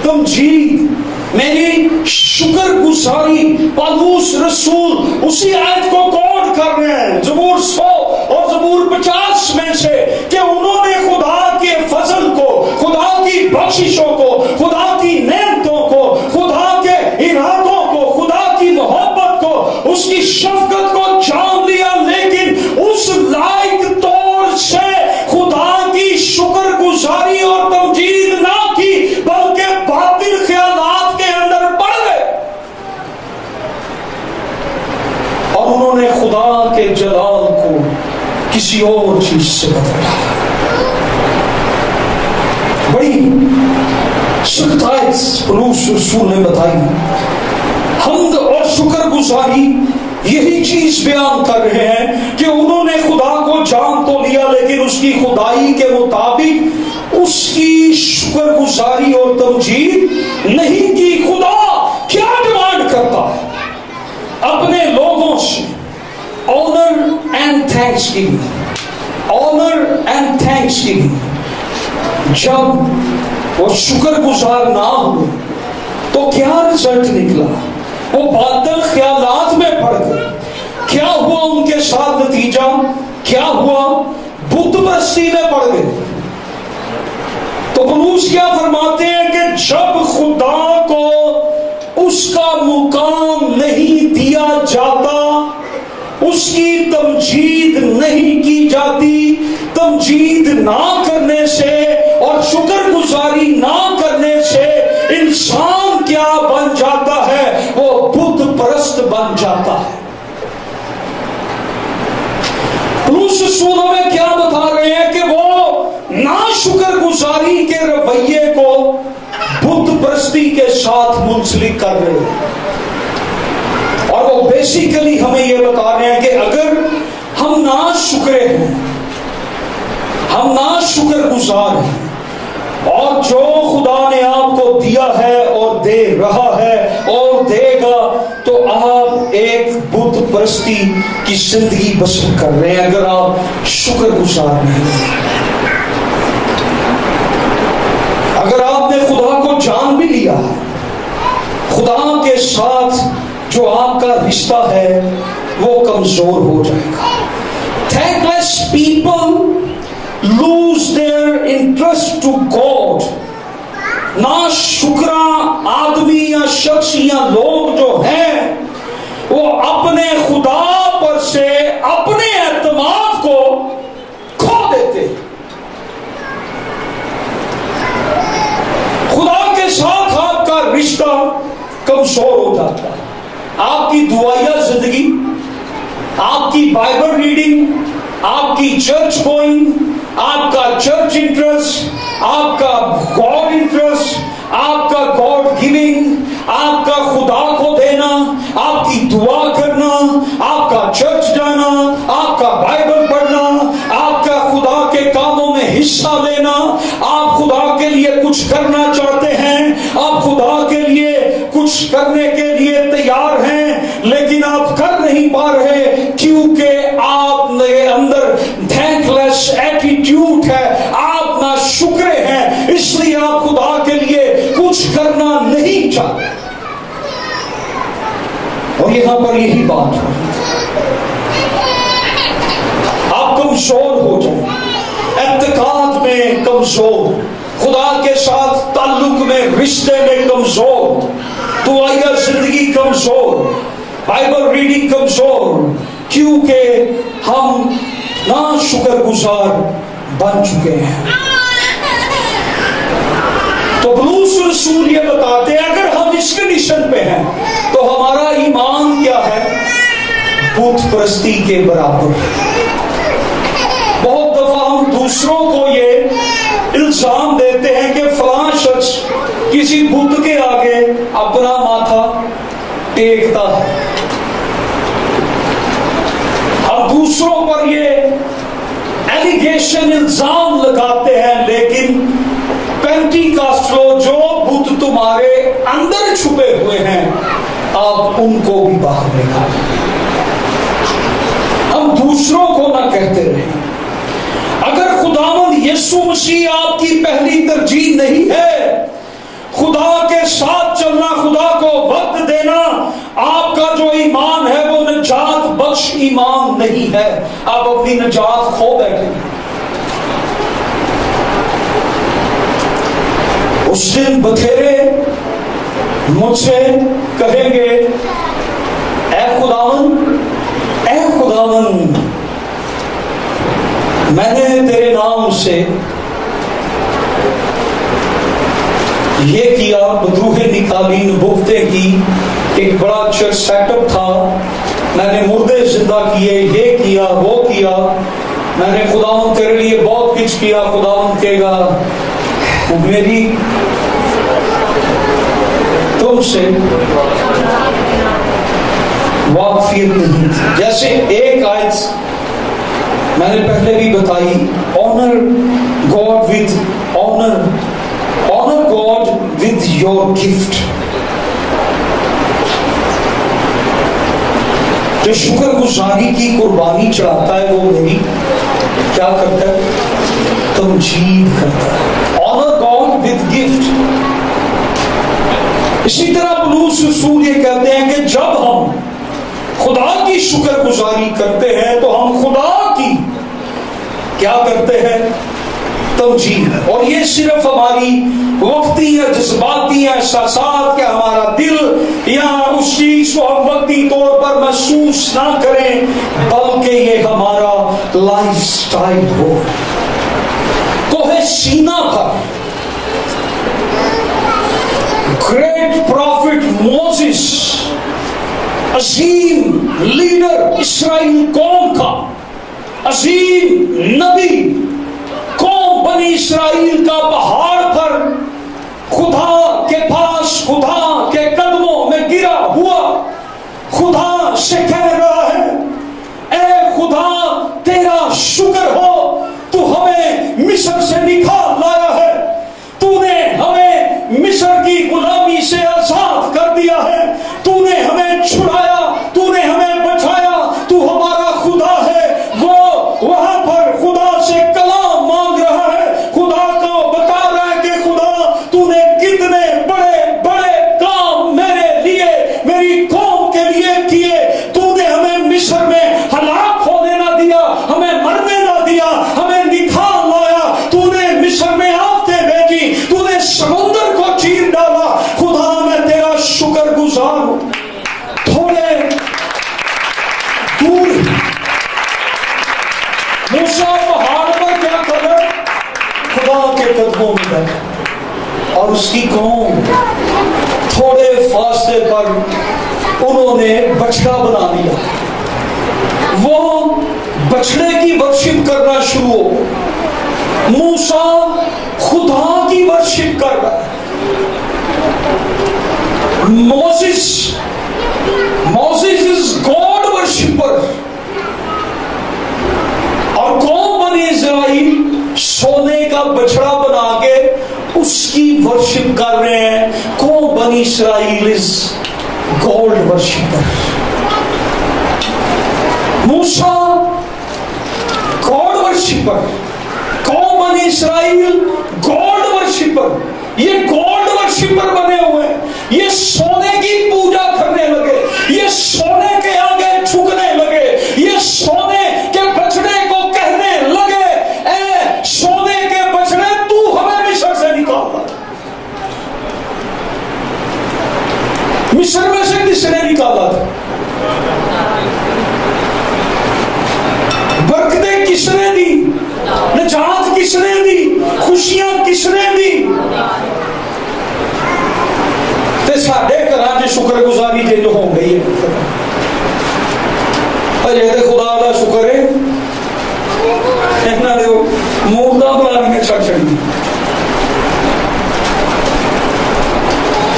تمجید، میری شکر گزاری۔ پولس رسول اسی آیت کو کوٹ کر رہے ہیں زبور 100 اور زبور 50 میں سے، کہ انہوں نے خدا کے فضل کو، خدا کی بخششوں کو، خدا کی نعمتوں کو، خدا کے ارادوں کو، خدا کی محبت کو، اس کی شفقت کو جان لیا، لیکن اس لائق طور سے خدا کی شکر گزاری اور تمجید نہ کی، بلکہ باطل خیالات کے اندر پڑ گئے اور انہوں نے خدا کے جلال کو کسی اور چیز سے بدلا۔ بڑی سخت آیت پولس رسول نے بتائی۔ حمد اور شکر گزاری یہی چیز بیان کر رہے ہیں کہ انہوں نے خدا کو جان تو لیا، لیکن اس کی خدائی کے مطابق اس کی شکر گزاری اور تمجید نہیں کی۔ خدا کیا ڈیمانڈ کرتا ہے اپنے لوگوں سے؟ Honour and thanks giving, honour and thanks giving. جب وہ شکر گزار نہ ہوئے تو کیا رزلٹ نکلا؟ وہ باطل خیالات میں پڑ گئے۔ کیا ہوا ان کے ساتھ نتیجہ؟ کیا ہوا؟ بت پرستی میں پڑ گئے۔ تو پولس کیا فرماتے ہیں کہ جب خدا کو اس کا مقام نہیں دیا جاتا، اس کی تمجید نہیں کی جاتی، تمجید نہ کرنے سے اور شکر گزاری نہ کرنے سے انسان کیا بن جاتا ہے؟ وہ بت پرست بن جاتا ہے۔ پولس رسول ہمیں کیا بتا رہے ہیں کہ وہ نا شکر گزاری کے رویے کو بت پرستی کے ساتھ منسلک کر رہے ہیں، اور وہ بیسیکلی ہمیں یہ بتا رہے ہیں کہ اگر ہم نا شکرے ہیں، ہم نا شکر گزار ہیں، اور جو خدا نے آپ کو دیا ہے اور دے رہا ہے اور دے گا، تو آپ ایک بت پرستی کی زندگی بسر کر رہے ہیں اگر آپ شکر گزار نہیں۔ اگر آپ نے خدا کو جان بھی لیا، خدا کے ساتھ جو آپ کا رشتہ ہے وہ کمزور ہو جائے گا۔ Thankless people lose their interest to God۔ نا شکرا آدمی یا شخص یا لوگ جو ہیں وہ اپنے خدا پر سے اپنے اعتماد کو کھو دیتے۔ خدا کے ساتھ آپ کا رشتہ کمزور ہو جاتا ہے۔ آپ کی دعائیا زندگی، آپ کی بائبل ریڈنگ، آپ کی چرچ گوئنگ، آپ کا چرچ انٹرسٹ، آپ کا گاڈ انٹرسٹ، آپ کا گاڈ گیونگ، آپ کا خدا کو دینا، آپ کی دعا کرنا، آپ کا چرچ جانا، آپ کا بائبل پڑھنا، آپ کا خدا کے کاموں میں حصہ لینا، آپ خدا کے لیے کچھ کرنا چاہتے ہیں، آپ خدا کے لیے کچھ کرنے کے لیے تیار ہیں، لیکن آپ کر نہیں پا رہے کیونکہ آپ کے اندر تھینکلیس ایٹیٹیوڈ ہے، آپ نا شکرے ہیں، اس لیے آپ خدا کے لیے کچھ کرنا نہیں چاہتے۔ اور یہاں پر یہی بات ہے، آپ کمزور ہو جائیں، اعتقاد میں کمزور، خدا کے ساتھ تعلق میں، رشتے میں کمزور، دعائیا زندگی کمزور، بائبل ریڈنگ کمزور، کیونکہ ہم نا شکر گزار بن چکے ہیں۔ تو بولس رسول یہ بتاتے ہیں اگر ہم اس کنڈیشن پہ ہیں تو ہمارا ایمان کیا ہے؟ بت پرستی کے برابر۔ بہت دفعہ ہم دوسروں کو یہ الزام دیتے ہیں کہ فلاں شخص کسی بت کے آگے اپنا ماتھا ٹیکتا ہے، ہم دوسروں پر یہ ایلیگیشن الزام لگاتے ہیں، لیکن پینٹیکاسٹلو جو بت تمہارے اندر چھپے ہوئے ہیں آپ ان کو بھی باہر نکالیں۔ ہم دوسروں کو نہ کہتے رہیں۔ اگر خداوند یسوع مسیح آپ کی پہلی ترجیح نہیں ہے، خدا کے ساتھ چلنا، خدا کو وقت دینا، آپ کا جو ایمان ہے وہ نجات بخش ایمان نہیں ہے، آپ اپنی نجات کھو بیٹھے۔ اس دن بتھیرے مجھ سے کہیں گے اے خداوند، اے خداوند، میں نے تیرے نام سے یہ کیا، بدروہیں نکالی، نبوتیں کی، ایک بڑا چرچ سیٹ اپ تھا، میں نے مردے زندہ کیے، یہ کیا وہ کیا، میں نے خداوند تیرے لیے بہت کچھ کیا۔ خداوند کہے گا میری تم سے واقفیت نہیں تھی۔ جیسے ایک آیت میں نے پہلے بھی بتائی، owner God with owner God with your gift۔ جو شکر گزاری کی قربانی چڑھاتا ہے وہ میری کیا کرتا ہے؟ تمجید کرتا ہے۔ Honor God with gift۔ اسی طرح پولس رسول یہ کہتے ہیں کہ جب ہم خدا کی شکر گزاری کرتے ہیں تو ہم خدا کی کیا کرتے ہیں؟ تمجید۔ اور یہ صرف ہماری وقتی یا جذباتی یا احساسات کہ ہمارا دل یا اس چیز کو ہم وقتی طور پر محسوس نہ کریں، بلکہ یہ ہمارا لائف سٹائل ہو۔ کوہ سینا پر گریٹ پروفٹ موسیس، عظیم لیڈر اسرائیل قوم کا، عظیم نبی، قوم بنی اسرائیل کا پہاڑ پر خدا کے پاس، خدا کے قدموں میں گرا ہوا، خدا سے کہہ رہا ہے اے خدا تیرا شکر ہو، تو ہمیں مصر سے نکال لایا ہے، कदमों में बैठा और उसकी कौम थोड़े फासले पर उन्होंने बछड़ा बना लिया। वो बछड़े की वर्शिप करना शुरू हो। मूसा खुदा की वर्शिप कर रहा है। Moses is God worshipper। और कौन बने इज़राइल सोने का बछड़ा बना के उसकी वर्शिप कर रहे हैं। कौन बनी Israel is God worshipper. Musa God worshipper, कौन बनी इज़राइल गॉड वर्शिपर। ये गॉड वर्शिपर बने हुए हैं। ये सोने की पूजा करने लगे, ये सोने के आगे झुकने लगे, ये सोने के बछड़े को कहने लगे, ए सोने के बछड़े तू हमें मिस्र से निकाला। मिस्र में से किसने निकाला था? बरकतें किसने दी? निजात किसने दी? खुशियां किसने दी? ते साडे घरां च शुक्रगुजारी जिंज हो गई है। अजे ते खुदा दा शुक्र है इन्हां दे मूर्तां बनाणियां छड्ड छड्डी।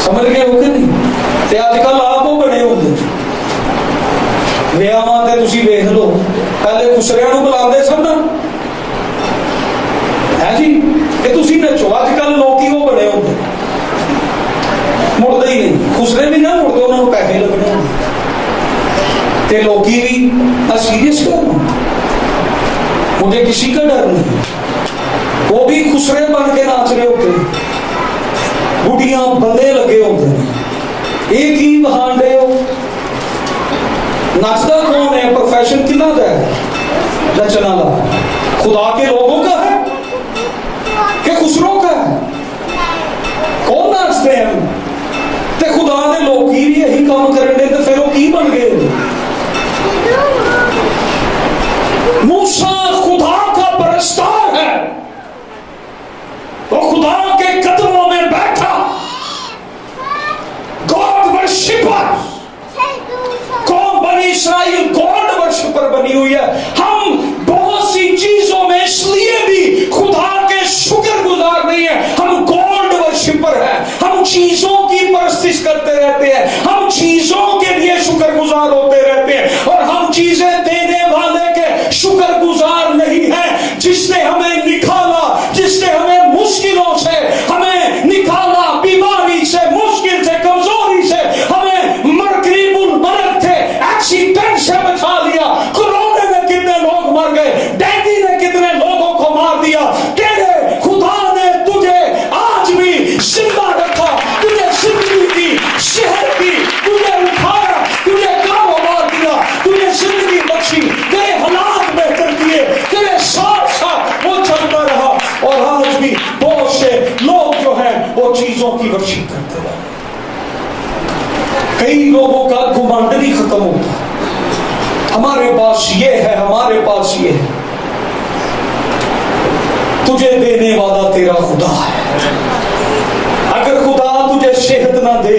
समझ गए हो कि नहीं? ते अजकल आप वो बने होंदे विआहां ते तुसीं वेख लो, पहले खुसरियां नूं बुलांदे सन ना है जी, ये तुसीं नचो। अजकल लोग ही वो बने होंदे, मुड़ते ही नहीं। खुसरे भी ना मुड़ते, उन्होंने पैसे लगने ते लोगी भी सीरियस करना, मुझे किसी का डर नहीं। वो भी खुसरे बन के नाच रहे होते, बुढ़ियां बंदे लगे होते हैं। एक ही बहाने हो नाचता कौन है? प्रोफेशन कितना का है? नचना का खुदा के लोगों का है कि खुसरों का है? कौन नाचते हैं? ते खुदा ने लोग भी यही काम करने, तो फिर वो की बन गए? मूसा खुदा का परस्तार है, वो खुदा के कदमों में बैठा गॉड वर्शिपर। कौन बनी इस्राइल गॉड वर्शिपर बनी हुई है। हम बहुत सी चीजों में इसलिए भी खुदा के शुक्रगुजार नहीं है, हम गॉड वर्शिपर है। हम चीजों की परस्तिश करते रहते हैं, हम चीजों के लिए शुक्रगुजार होते रहते हैं, और हम चीजें देने वाले के शुक्रगुजार नहीं है जिसने हमें निकाला, जिसने हमें मुश्किलों से हमें निकाला, बीमारी से, मुश्किल से, कमजोरी से हमें मरकरीबुल मरद थे एक्सीडेंट से बचा लिया। कोरोना में कितने लोग मर गए, डेंगू ने कितने लोगों को मार दिया। तेरे खुदा ने तुझे आज भी जिंदा रखा, तुझे जिंदगी दी, सेहत दी, तुझे उठाया, तुझे कारोबार दिया, तुझे जिंदगी बख्शी, तेरे हालात बेहतर किए, तेरे साथ साथ वो चलता रहा। और आज भी बहुत से लोग जो हैं वो चीजों की वर्शिप करते रहे। कई लोगों का घुमंड नहीं खत्म होता, हमारे पास ये है, हमारे पास ये है। तुझे देने वाला तेरा खुदा है। अगर खुदा तुझे सेहत ना दे,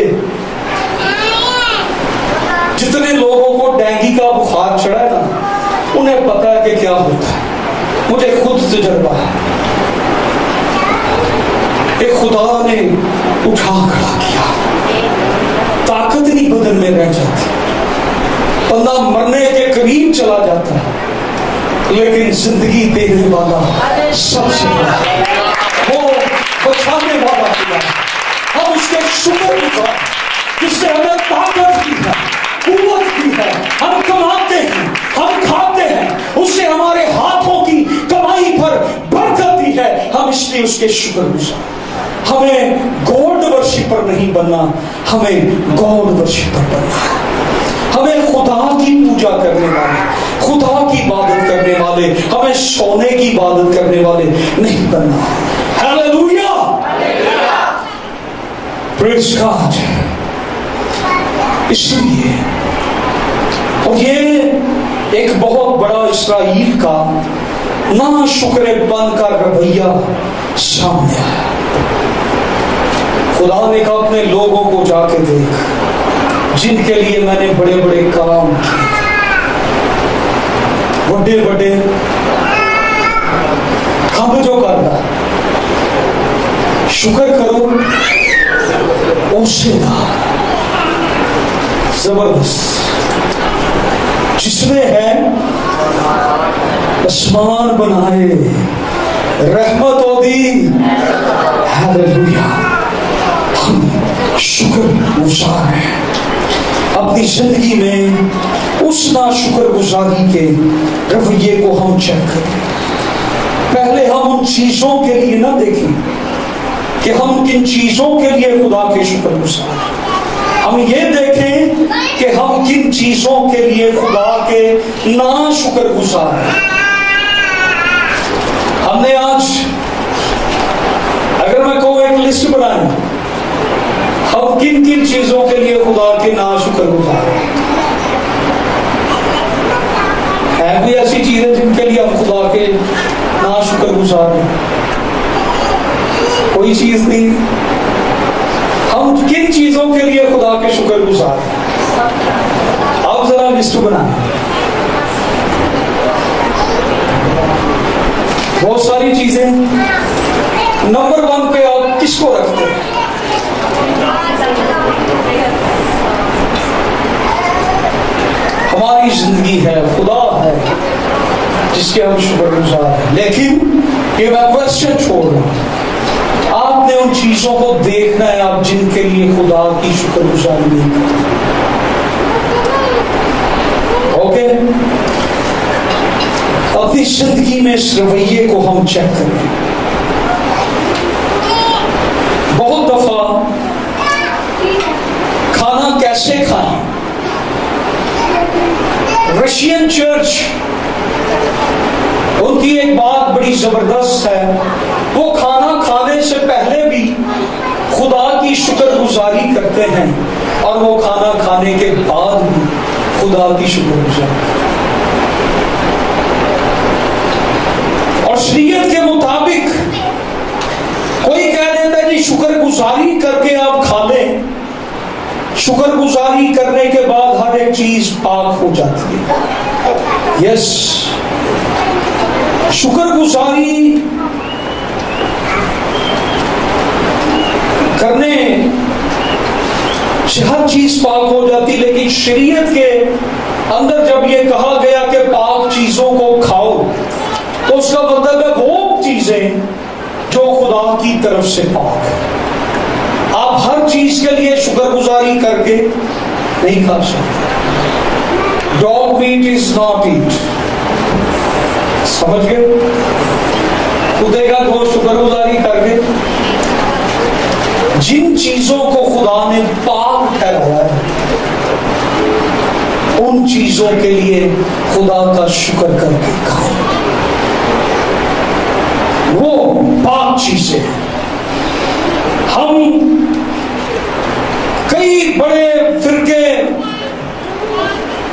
जितने लोगों को डेंगू का बुखार चढ़ा है ना, उन्हें पता है कि क्या होता है। मुझे खुद तजुर्बा है। एक खुदा ने उठा खड़ा किया, ताकत नहीं बदन में रह जाती, बंदा मरने के करीब चला जाता है, लेकिन जिंदगी देने वाला सबसे बड़ा, वो बचाने वाला खुदा। हम उसके शुक्र गुजार, जिससे हमें ताकत दी है, कुव्वत दी है, हम कमाते हैं, हम खाते हैं, उससे हमारे हाथों की कमाई पर बरकत दी है, हम इसलिए उसके शुक्र गुजार। हमें गॉड वर्शिपर नहीं बनना, हमें गॉड वर्शिपर बनना है। हमें खुदा की पूजा करने वाले, खुदा की इबादत करने वाले, हमें सोने की इबादत करने वाले नहीं बनना। Hallelujah, praise God. इसलिए, और ये एक बहुत बड़ा इस्राएल का ना शुक्रेपन का रवैया सामने आया। खुदा ने कहा अपने लोगों को जाके देख जिनके लिए मैंने बड़े बड़े काम किए, बड़े बड़े काम जो करना, शुक्र करो ओसेदार जबरदस्त जिसने है आसमान बनाए, रहमत दी, हालेलुया। हम शुक्रगुजार हैं। अपनी जिंदगी में उस ना शुक्रगुजारी के रवैये को हम चेक करें। पहले हम उन चीजों के लिए ना देखें कि हम किन चीजों के लिए खुदा के शुक्रगुजार हैं, हम ये देखें कि हम किन चीजों के लिए खुदा के ना शुक्रगुजार हैं। हमने आज अगर मैं कहूँ एक लिस्ट बनाए, हम किन किन चीजों के लिए खुदा के ना शुक्रगुजार हैं। है कोई ऐसी चीजें जिनके लिए हम खुदा के ना शुक्रगुजार हैं? कोई चीज नहीं। हम किन चीजों के लिए खुदा के शुक्रगुजार हैं? आप जरा लिस्ट बनाएं। बहुत सारी चीजें। नंबर 1 पे आप किसको रखते हैं? हमारी जिंदगी है, खुदा है जिसके हम शुक्रगुजार हैं। लेकिन ये मैं क्वेश्चन छोड़ रहा हूं, आपने उन चीजों को देखना है आप जिनके लिए खुदा की शुक्रगुजारी नहीं करते। ओके, अपनी जिंदगी में इस रवैये को हम चेक करें। बहुत दफा खाना कैसे खाएं? रशियन चर्च, उनकी एक बात बड़ी जबरदस्त है, वो खाना खाने से पहले भी खुदा की शुक्रगुजारी करते हैं और वो खाना खाने के बाद भी खुदा की शुक्रगुजारी। और शरीयत के मुताबिक कोई कह देता है जी शुक्रगुजारी करके आप खा लें, शुक्रगुजारी करने के बाद हर एक चीज पाक हो जाती है। यस, शुक्रगुजारी करने से हर चीज पाक हो जाती, लेकिन शरीयत के अंदर जब ये कहा गया कि पाक चीजों को खाओ, तो उसका मतलब है वो चीजें जो खुदा की तरफ से पाक है। आप हर चीज के लिए शुक्रगुजारी करके नहीं खा सकते। Dog meat is not eat, समझ गए? कुत्ते का गोश्त शुक्रगुजारी करके। जिन चीजों को खुदा ने पाक ठहराया है उन चीजों के लिए खुदा का शुक्र करके खाएं। वो पाक चीजें हैं। हम कई बड़े फिरके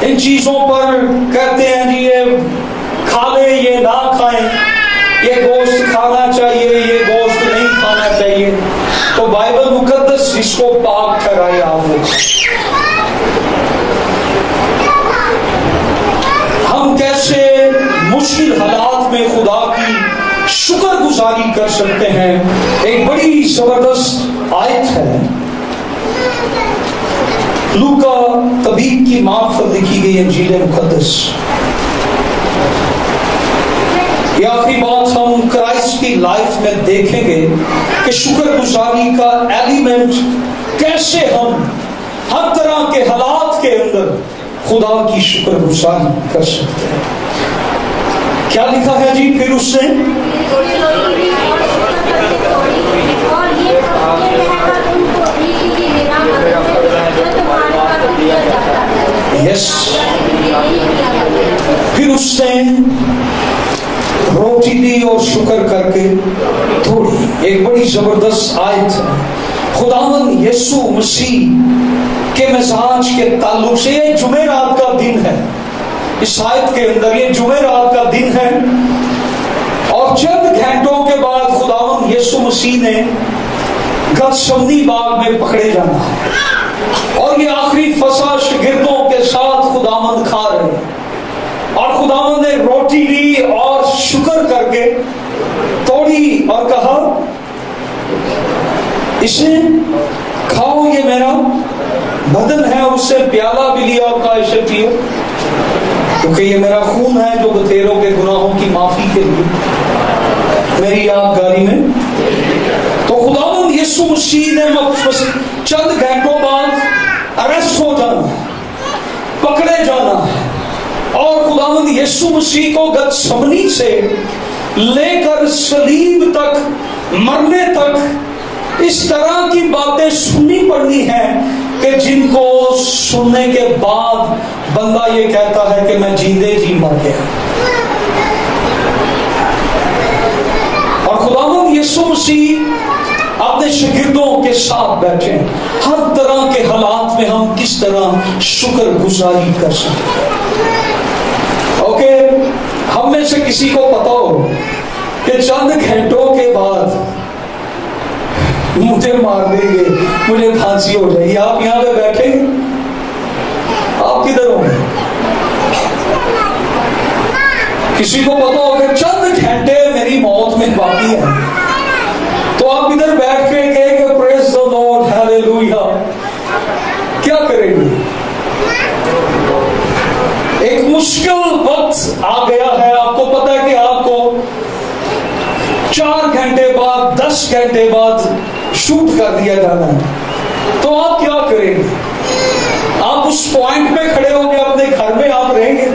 इन चीजों पर कहते हैं जी ये खा ले, ये ना खाएं, ये गोश्त खाना चाहिए, ये गोश्त नहीं खाना चाहिए। तो बाइबल मुकद्दस इसको पाक ठहराया हो। हम कैसे मुश्किल हालात में खुदा की शुक्रगुजारी कर सकते हैं? एक बड़ी जबरदस्त आयत है, लूका तबीब की मार्फत लिखी गई इंजील मुकद्दस। ये आखिरी बात हम क्राइस्ट की लाइफ में देखेंगे कि शुक्रगुजारी का एलिमेंट कैसे हम हर तरह के हालात के अंदर खुदा की शुक्रगुजारी कर सकते हैं। क्या लिखा है जी? फिर उससे यस, फिर उससे रोटी दी और शुक्र करके तोड़ी। एक बड़ी जबरदस्त आयत है। खुदावंद यीशु मसीह के मिजाज के ताल्लुक से, ये जुमेरात का दिन है। इस आयत के अंदर ये जुमेरात का दिन है चंद घंटों के बाद खुदावंद यीशु मसीह ने गतसमनी बाग में पकड़े जाना है और ये आखिरी फसा शागिर्दों के साथ खुदावंद खा रहे हैं। और खुदावंद ने रोटी ली और शुक्र करके तोड़ी और कहा, इसे खाओ, ये मेरा बदन है। उससे प्याला भी लिया और कहा, इसे पियो, क्योंकि ये मेरा खून है जो बतेरों के गुनाहों की माफी के लिए मेरी यादगारी में। तो खुदावंद यीशु मसीह ने चंद घंटों बाद अरेस्ट हो जाना, पकड़े जाना, और खुदावंद यीशु मसीह को गतसमनी से लेकर सलीब तक, मरने तक इस तरह की बातें सुननी पड़नी है कि जिनको सुनने के बाद बंदा ये कहता है कि मैं जींदे जी मर गया। और खुदावंद यीशु मसीह अपने शागिर्दों के साथ बैठे, हर तरह के हालात में हम किस तरह शुक्र गुजारी कर सकते हैं। ओके, हम में से किसी को पता हो कि चंद घंटों के बाद मुझे मार देंगे, मुझे फांसी हो जाएगी, आप यहां पे बैठेंगे? आप किधर होंगे? किसी को पता हो कि चंद घंटे मेरी मौत में बाकी है, तो आप इधर बैठ के कहेंगे प्रेज द लॉर्ड, हालेलुया, क्या करेंगे? एक मुश्किल वक्त आ गया है, आपको पता है कि आपको 4 घंटे बाद, 10 घंटे बाद शूट कर दिया जाना है, तो आप क्या करेंगे? आप उस पॉइंट पे खड़े होंगे, अपने घर में आप रहेंगे?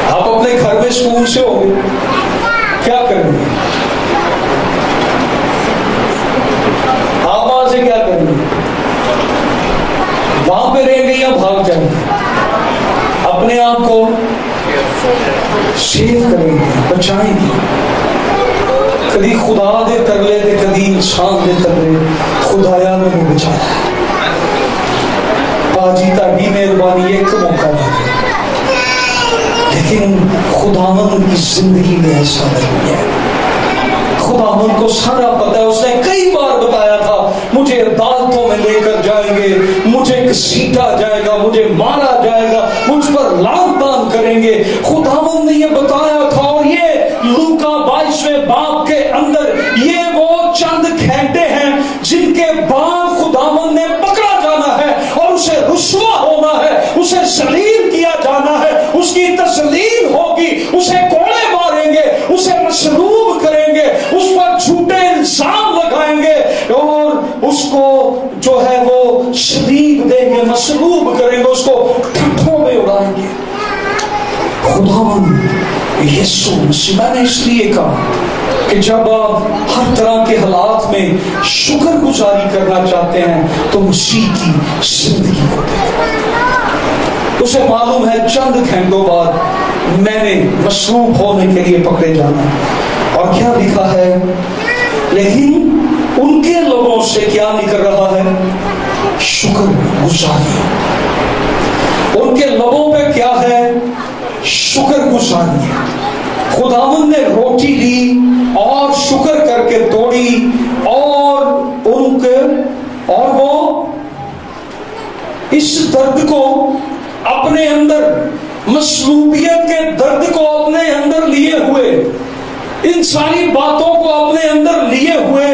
आप अपने घर में स्कूल से होंगे, क्या करेंगे? आप वहां से क्या करेंगे? वहां पे रहेंगे या भाग जाएंगे? अपने आप को सेव करेंगे, बचाएंगे। कभी खुदा दे तरले ते कभी इंसान दे तरले, खुदाया ने बचाया। बाजी ताड़ी मेहरबानी एक मौका है, लेकिन खुदावंद की जिंदगी में ऐसा नहीं है। खुदावंद को सारा पता है, उसने कई बार बताया था मुझे अदालतों में लेकर जाएंगे, मुझे घसीटा जाएगा, मुझे मारा जाएगा, मुझ पर लान तान करेंगे। खुदावंद ने ये बताया था। और ये लूका 22वें बाब के अंदर ये वो चंद घंटे हैं जिनके बाद खुदावंद ने पकड़ा जाना है और उसे रुस्वा होना है, उसे जलील किया जाना है, उसकी तस्लील होगी, उसे कोड़े मारेंगे, उसे मसलूब करेंगे, उस पर झूठे इल्जाम लगाएंगे और उसको जो है वो शलीब देंगे, मसलूब करेंगे, उसको ठट्ठों में उड़ाएंगे। खुदावंद यीशु मसीह, मैंने इसलिए कहा कि जब आप हर तरह के हालात में शुक्र गुजारी करना चाहते हैं तो मसीह की जिंदगी को देखें। उसे मालूम है चंद घंटों बाद मैंने मसरूफ होने के लिए पकड़े जाना। और क्या लिखा है, लेकिन उनके लोगों से क्या निकल रहा है? शुक्र गुजारी। उनके लोगों पे क्या है? शुक्र गुजारी। खुदावंद ने रोटी ली और शुक्र करके तोड़ी और उनके, और वो इस दर्द को अपने अंदर, मसलूबियत के दर्द को अपने अंदर लिए हुए, इन सारी बातों को अपने अंदर लिए हुए,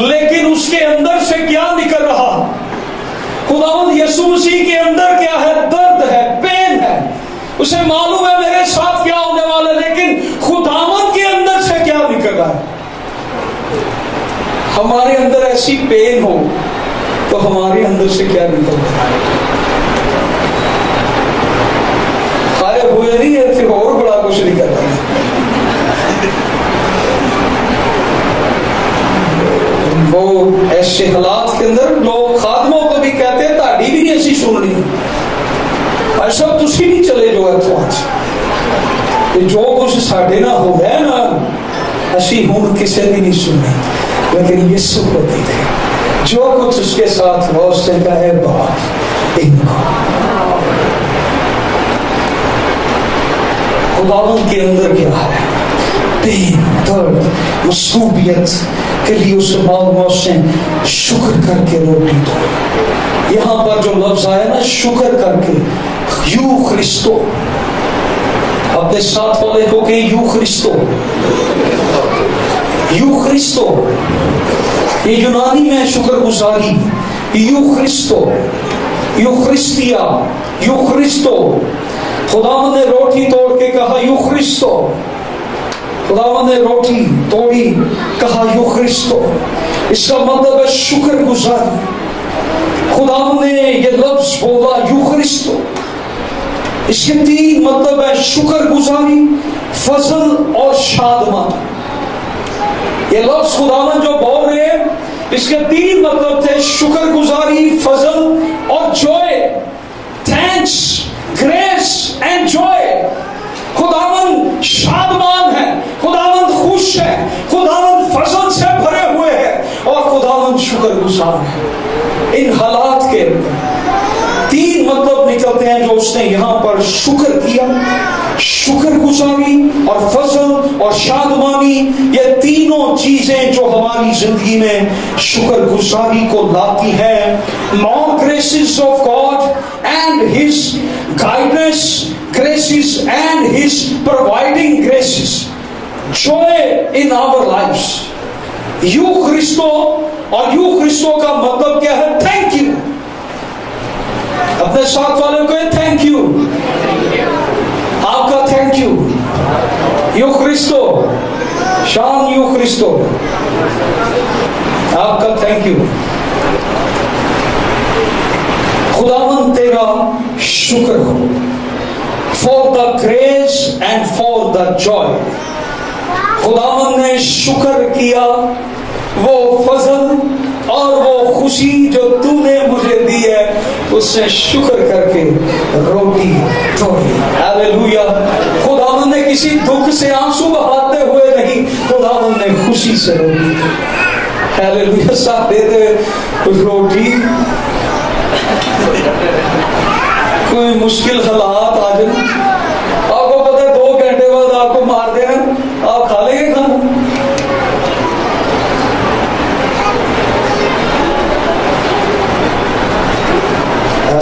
लेकिन उसके अंदर से क्या निकल रहा? खुदावंद यीशु मसीह के अंदर क्या है? दर्द है, पेन है। उसे मालूम है मेरे साथ क्या होने वाला है, लेकिन खुदावंद के अंदर से क्या निकल रहा है? हमारे अंदर ऐसी पेन हो तो हमारे अंदर से क्या निकल रहा है? खाए हुए नहीं है, फिर और बड़ा कुछ निकल रहा है। वो ऐसे हालात के अंदर लोग खादमों को भी कहते हैं ताड़ी भी नहीं ऐसी सुननी, ऐसा तुसी नहीं चले जो जो कुछ साढ़े ना हो गया ना असी हूं किसी भी नहीं सुनी, लेकिन यीशु को देखे जो कुछ उसके साथ हुआ, उसने कहा है बाप इनको। खुदावंद के अंदर क्या है? पेन, दर्द, मसरूबियत के लिए उस मौत से शुक्र करके रोटी दो। यहाँ पर जो लफ्ज आया ना, शुक्र करके, यू ख्रिस्तो, अपने साथ वाले को कहे यू ख्रिस्तो, यू ख्रिस्तो। ये यूनानी में शुक्र गुजारी, यू ख्रिस्तो, यू ख्रिस्तिया, यू ख्रिस्तो। खुदावंद ने रोटी तोड़ के कहा यू ख्रिस्तो, खुदावंद ने रोटी तोड़ी, कहा यू ख्रिस्तो। इसका मतलब है शुक्र गुजारी। खुदावंद ने ये लफ्ज बोला यू ख्रिस्तो, इसके 3 मतलब है, शुक्र गुजारी, फजल और शादमानी। ये लफ्ज खुदावंद जो बोल रहे हैं, इसके 3 मतलब थे, शुक्र गुजारी, फजल और Joy, thanks, grace and Joy. खुदावंद शादमान है, खुदावंद खुश है, खुदावंद फजल से भरे हुए हैं और खुदावंद शुक्र गुजार है। इन हालात के 3 मतलब निकलते हैं जो उसने यहां पर शुक्र किया, शुक्र गुजारी और फजल और शादमानी। ये तीनों चीजें जो हमारी जिंदगी में शुक्र गुजारी को लाती हैं। more graces of God and His guidance, graces and His providing graces, joy in our lives। यू ख्रिस्तो, और यू ख्रिस्तो का मतलब क्या है? Thank you. अपने साथ वालों को थैंक यू, आपका थैंक यू। यू ख्रिस्तो, शान यू ख्रिस्तो, आपका थैंक यू। खुदावंद तेरा शुक्र हो, for the grace and for the Joy. खुदावंद ने शुक्र किया, वो फजल और वो खुशी जो तूने मुझे दी है, उससे शुक्र करके रोटी तोड़ी। हालेलुया। खुदावंद ने किसी दुख से आंसू बहाते हुए नहीं, खुदावंद ने खुशी से रोटी। हालेलुया। साथ देते कुछ रोटी, कोई मुश्किल हालात आ जाए, आपको पता है 2 घंटे बाद आपको मार देना, आप खा लेंगे खाना?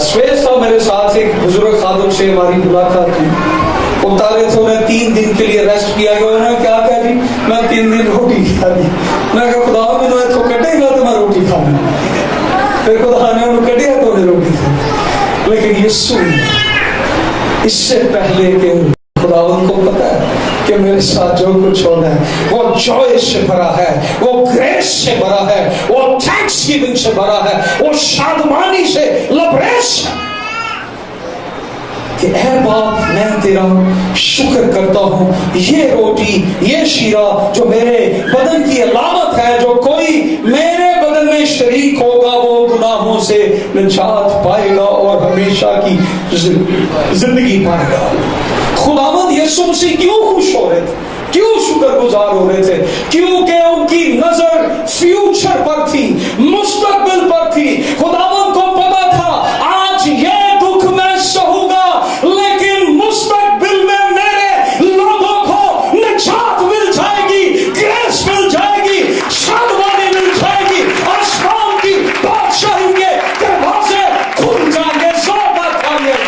श्वेत था मेरे साथ, एक बुजुर्ग खादम से हमारी मुलाकात हुई। उतारे थे, उन्हें 3 दिन के लिए रेस्ट किया गया। उन्होंने क्या कहा जी, मैं 3 दिन रोटी खा ली। मैं कहा खुदा मैंने तो कटेगा तो मैं रोटी खाऊंगा। फिर खुदा ने उन्हें कटेगा तो उन्हें रोटी खा। लेकिन यीशु इससे पहले के खुदा उनको पता है कि मेरे साथ जो कुछ होना है वो जॉय से भरा है, वो ग्रेस से भरा है, वो थैंक्स गिविंग से भरा है, वो शादमानी से लबरेज है कि ऐ बाप मैं तेरा शुक्र करता हूं। ये रोटी, ये शीरा जो मेरे बदन की अलामत है, जो कोई मेरे बदन में शरीक होगा वो गुनाहों से निजात पाएगा और हमेशा की जिंदगी पाएगा। खुदावंद यीशु मसीह क्यों खुश हो रहे थे, क्यों शुक्रगुजार हो रहे थे? क्योंकि उनकी नजर फ्यूचर पर थी, मुस्तकबिल पर थी। खुदावंद को पता था आज ये दुख मैं सहूंगा, लेकिन मुस्तकबिल में मेरे लोगों को निजात मिल जाएगी, ग्रेस मिल जाएगी, शादमानी मिल जाएगी, आसमान की बादशाही के दरवाजे खुल जाएंगे। जोरदार तालियां।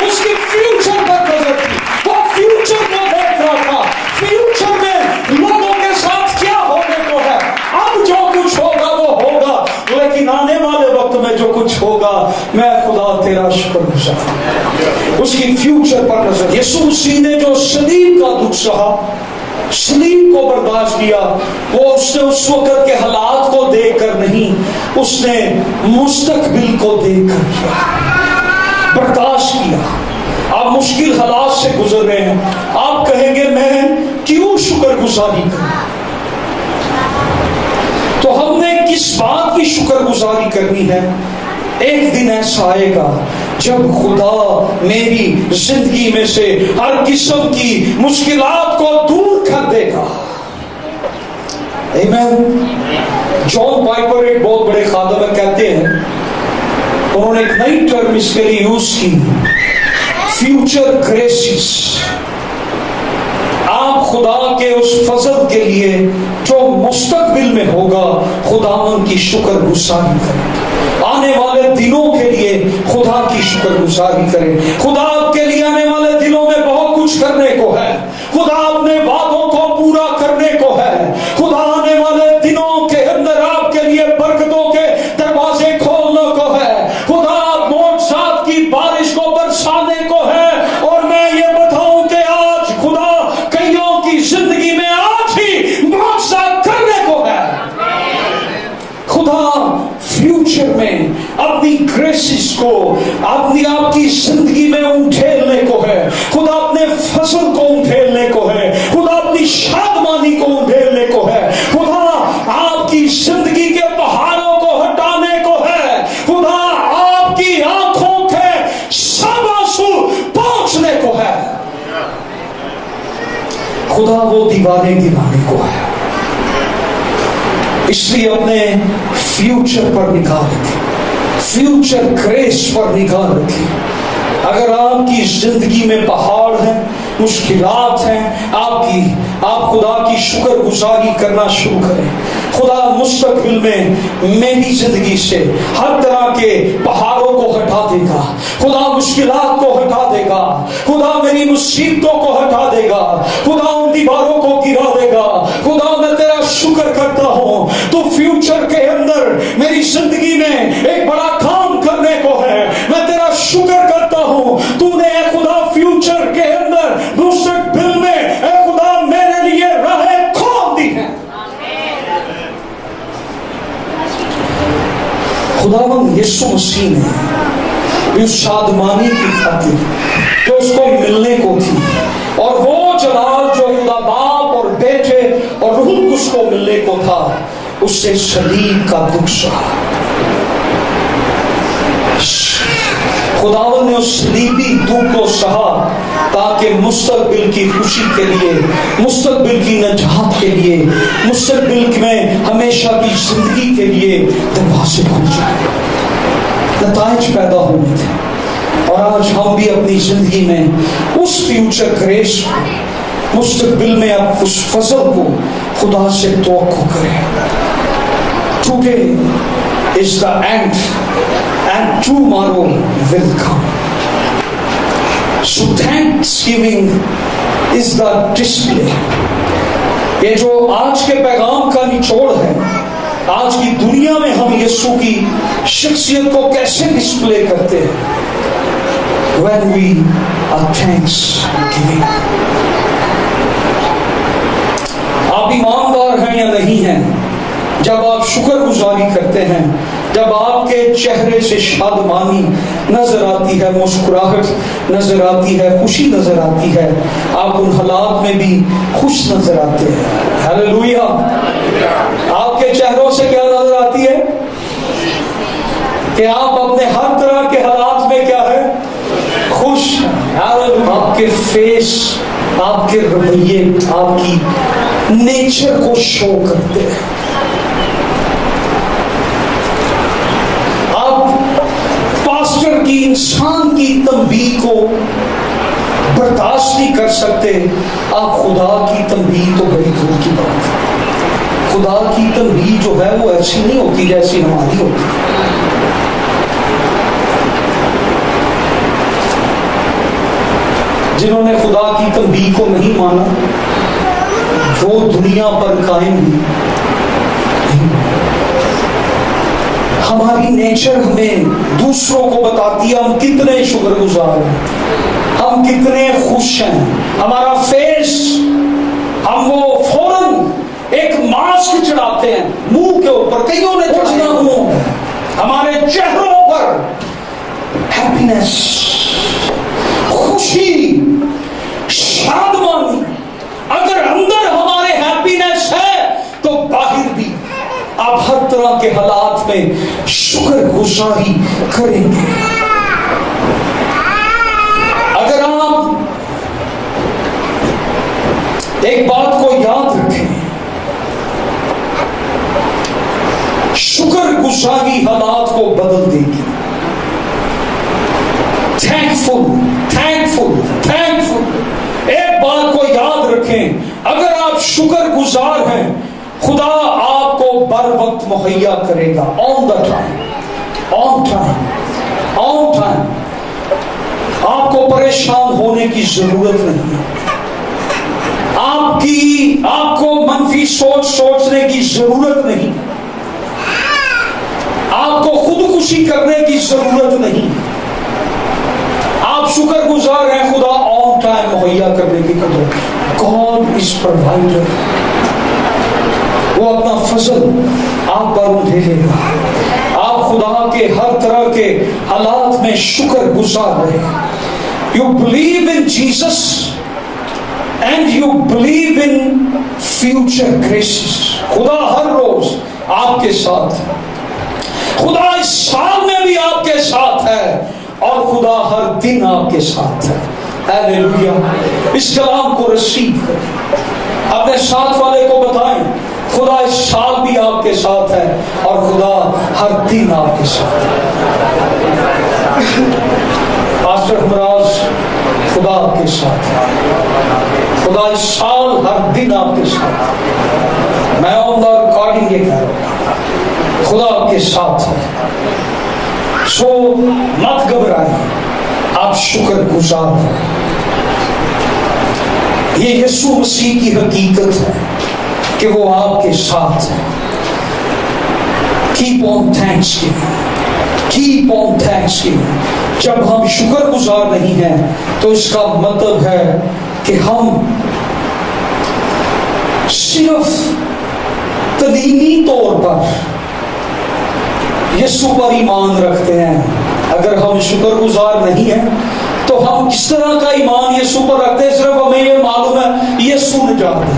उसकी फ्यूचर पर नजर थी, वो फ्यूचर को देख रहा था। फ्यूचर में लोगों के साथ क्या होने को है, अब जो कुछ होगा वो होगा, लेकिन आने वाले वक्त में जो कुछ होगा मैं खुदा तेरा शुक्रगुजार। उसकी फ्यूचर पर नजर। यीशु मसीह ने जो सलीब का दुख सहा, सलीब को बर्दाश्त किया, वो उसने उस वक्त के हालात को देखकर नहीं, उसने मुस्तकबिल को देखकर किया, बर्दाश्त किया। आप मुश्किल हालात से गुजर रहे हैं, आप कहेंगे मैं क्यों शुक्रगुजारी करूं? तो हमने किस बात की शुक्रगुजारी करनी है? एक दिन ऐसा आएगा जब खुदा मेरी जिंदगी में से हर किस्म की मुश्किलात को दूर कर देगा। आमीन। जॉन पाइपर एक बहुत बड़े खादम कहते हैं, उन्होंने एक नई टर्म इसके लिए यूज की, फ्यूचर ग्रेसिस, आप खुदा के उस फजल के लिए जो मुस्तकबिल में होगा खुदावन की शुक्रगुजारी करें। आने वाले दिनों के लिए खुदा की शुक्रगुजारी करें। खुदा आपके लिए आने वाले दिनों में बहुत कुछ करने को है। खुदा अपने वादों को पूरा करने को है। खुदा आने वाले दिनों के अंदर आपके लिए बरकतों के दरवाजे खोलने को है। खुदा मौजूद की बारिश को बरसाने को है। और मैं ये बताऊं कि आज खुदा कईयों की जिंदगी में आज ही मौजूद करने को है। खुदा फ्यूचर में अपनी ग्रेसिस को अपनी आपकी जिंदगी में उठेलने को है। खुदा अपने फसल को उठेलने को है। खुदा अपनी शादमानी को उठेलने को है। खुदा आपकी जिंदगी के पहाड़ों को हटाने को है। खुदा आपकी आंखों के सब आंसू पोंछने को है। खुदा वो दीवारें गिराने को है। इसलिए अपने फ्यूचर पर निगाह रखें, फ्यूचर ग्रेस पर निगाह रखें। अगर आपकी जिंदगी में पहाड़ हैं, मुश्किलात हैं, आप खुदा की शुक्रगुजारी करना शुरू करें। खुदा मुस्तकबिल में मेरी जिंदगी से हर तरह के पहाड़ों को हटा देगा। खुदा मुश्किलात को हटा देगा। खुदा मेरी मुसीबतों को हटा देगा। खुदा उन दीवारों को गिरा देगा। खुदा मैं तेरा शुक्र करता हूं, तो फ्यूचर के अंदर मेरी जिंदगी में एक बड़ा काम करने को है। मैं तेरा शुक्र करता हूं, तूने खुदा फ्यूचर के अंदर मुस्तकबिल में खुदा मेरे लिए राहें खोल दी है। खुदावंद यीशु मसीह ने उस शादमानी की खातिर जो उसको मिलने को थी, और वो जलाल जो खुदा बाप और बेटे और रूह कुछ को मिलने को था, उससे सलीब का दुख सहा। खुदावन ने उस सलीबी दुख को सहा ताकि मुस्तकबिल की खुशी के लिए, मुस्तकबिल की नजात के लिए, मुस्तकबिल में हमेशा की जिंदगी के लिए दरवाजे खुल जाए, नताइज पैदा होने थे। और आज हम भी अपनी जिंदगी में उस फ्यूचर ग्रेस, मुस्तकबिल में आप उस फजल को खुदा से तवक्को करें। Today is the end and tomorrow will come. So Thanksgiving is the display. ये जो आज के पैगाम का निचोड़ है, आज की दुनिया में हम यीशु की शख्सियत को कैसे डिस्प्ले करते हैं? When we are thanksgiving. आप ईमानदार हैं या नहीं हैं? जब आप शुक्रगुजारी करते हैं, जब आपके चेहरे से शादमानी नजर आती है, मुस्कुराहट नजर आती है, खुशी नजर आती है, आप उन हालात में भी खुश नजर आते हैं। हालेलुया। आपके चेहरों से क्या नजर आती है? कि आप अपने हर तरह के हालात में क्या है? खुश। आपके फेस, आपके रवैये, आपकी नेचर को शो करते हैं। की इंसान की तंबीह को बर्दाश्त नहीं कर सकते, आप खुदा की तंबीह तो बड़ी दूर की बात है। खुदा की तंबीह जो है वो ऐसी नहीं होती जैसी हमारी होती। जिन्होंने खुदा की तंबीह को नहीं माना वो दुनिया पर कायम नहीं। हमारी नेचर हमें दूसरों को बताती है हम कितने शुक्रगुजार हैं, हम कितने खुश हैं। हमारा फेस, हम वो फौरन एक मास्क चढ़ाते हैं मुंह के ऊपर, कईयों ने चढ़ाया मुंह, हमारे चेहरों पर हैप्पीनेस, खुशी, शादमानी। अगर अंदर हमारे हैप्पीनेस है तो बाहर भी आप हर तरह के हालात में शुक्रगुजारी करेंगे। अगर आप एक बात को याद रखें, शुक्रगुजारी हालात को बदल देगी। Thankful thankful. ایک بات کو یاد رکھیں، اگر آپ شکر گزار ہیں خدا آپ کو بر وقت مہیا کرے گا. on the time, on time, on time. آپ کو پریشان ہونے کی ضرورت نہیں ہے. آپ کو منفی سوچنے کی ضرورت نہیں. آپ کو خودکشی کرنے کی ضرورت نہیں. آپ شکر گزار ہیں، خدا آن ٹائم مہیا کرنے کی قدر. God is provider. وہ اپنا فضل آپ پر ڈھیلے گا. آپ خدا کے ہر طرح کے حالات میں شکر گزار رہے. You believe in Jesus and you believe in future graces. خدا ہر روز آپ کے ساتھ ہے. خدا اس سال میں بھی آپ کے ساتھ ہے اور خدا ہر دن آپ کے ساتھ ہے. ہیلیلویا. اس کلام کو رسیو کریں، اپنے ساتھ والے کو بتائیں خدا اس سال بھی آپ کے ساتھ ہے اور خدا ہر دن آپ کے ساتھ ہے. پاسٹر ہمراز، خدا آپ کے ساتھ ہے. خدا اس سال ہر دن آپ کے ساتھ ہے. میں آن دا ریکارڈنگ یہ کہہ رہا ہوں، خدا آپ کے ساتھ ہے. سو مت گھبرائیں، آپ شکر گزار ہیں. یہ یسوع مسیح کی حقیقت ہے کہ وہ آپ کے ساتھ ہے. Keep on thanksgiving. Keep on thanksgiving. جب ہم شکر گزار نہیں ہیں تو اس کا مطلب ہے کہ ہم صرف تعلیمی طور پر یسوع پر ایمان رکھتے ہیں. اگر ہم شکر گزار نہیں ہیں تو ہم کس طرح کا ایمان یسوع پر رکھتے ہیں؟ صرف ہمیں یہ معلوم ہے یسوع نجات دے.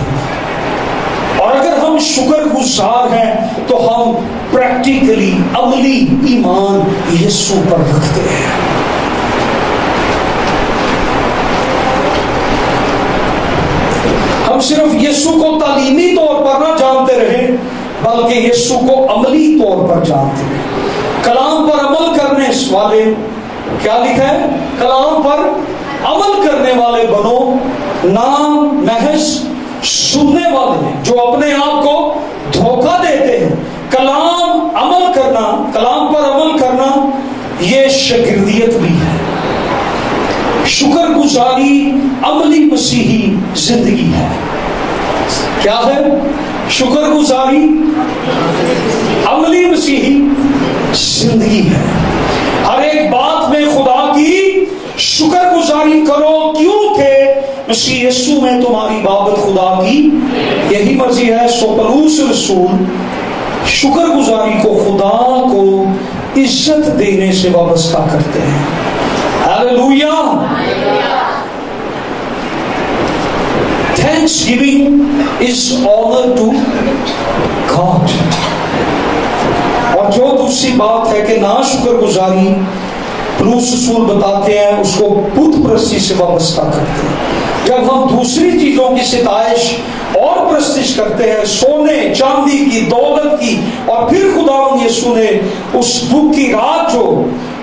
اور اگر ہم شکر گزار ہیں تو ہم پریکٹیکلی عملی ایمان یسوع پر رکھتے ہیں. ہم صرف یسوع کو تعلیمی طور پر نہ جانتے رہیں بلکہ یسوع کو عملی طور پر جانتے ہیں. کلام پر عمل کرنے والے، کیا لکھا ہے؟ کلام پر عمل کرنے والے بنو، نام محض سننے والے جو اپنے آپ کو دھوکہ دیتے ہیں. کلام عمل کرنا، کلام پر عمل کرنا یہ شاگردیت بھی ہے. شکر گزاری عملی مسیحی زندگی ہے. کیا ہے؟ شکر گزاری عملی مسیحی زندگی ہے. ہر ایک بات میں خدا کی شکر گزاری کرو کیونکہ مسیح یسوع میں تمہاری بابت خدا کی یہی مرضی ہے. سو پولس رسول شکر گزاری کو خدا کو عزت دینے سے وابستہ کرتے ہیں. Hallelujah. Thanksgiving is honor to God. اور جو دوسری بات ہے کہ نا شکر گزاری پولس رسول بتاتے ہیں اس کو بت پرستی سے وابستہ کرتے ہیں. جب ہم دوسری چیزوں کی ستائش اور پرستش کرتے ہیں، سونے چاندی کی، دولت کی، اور پھر خداوند یسوع نے اس دکھ کی رات جو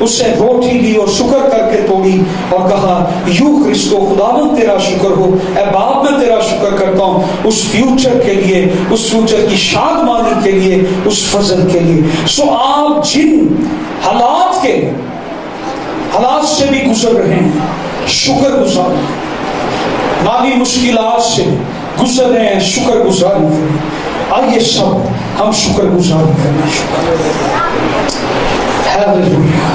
اس سے روٹی لی اور شکر کر کے توڑی اور کہا یو خرسٹو خداوند تیرا شکر ہو، اے باپ میں تیرا شکر کرتا ہوں اس فیوچر کے لیے، اس فیوچر کی شادمانی کے لیے، اس فضل کے لیے. سو آپ جن حالات سے بھی گزر رہے ہیں شکر گزار، مالی مشکلات سے گزر رہے ہیں شکر گزاری کریں. آئیے سب ہم شکر گزاری کرنا شروع کریں. ہیلیلویا.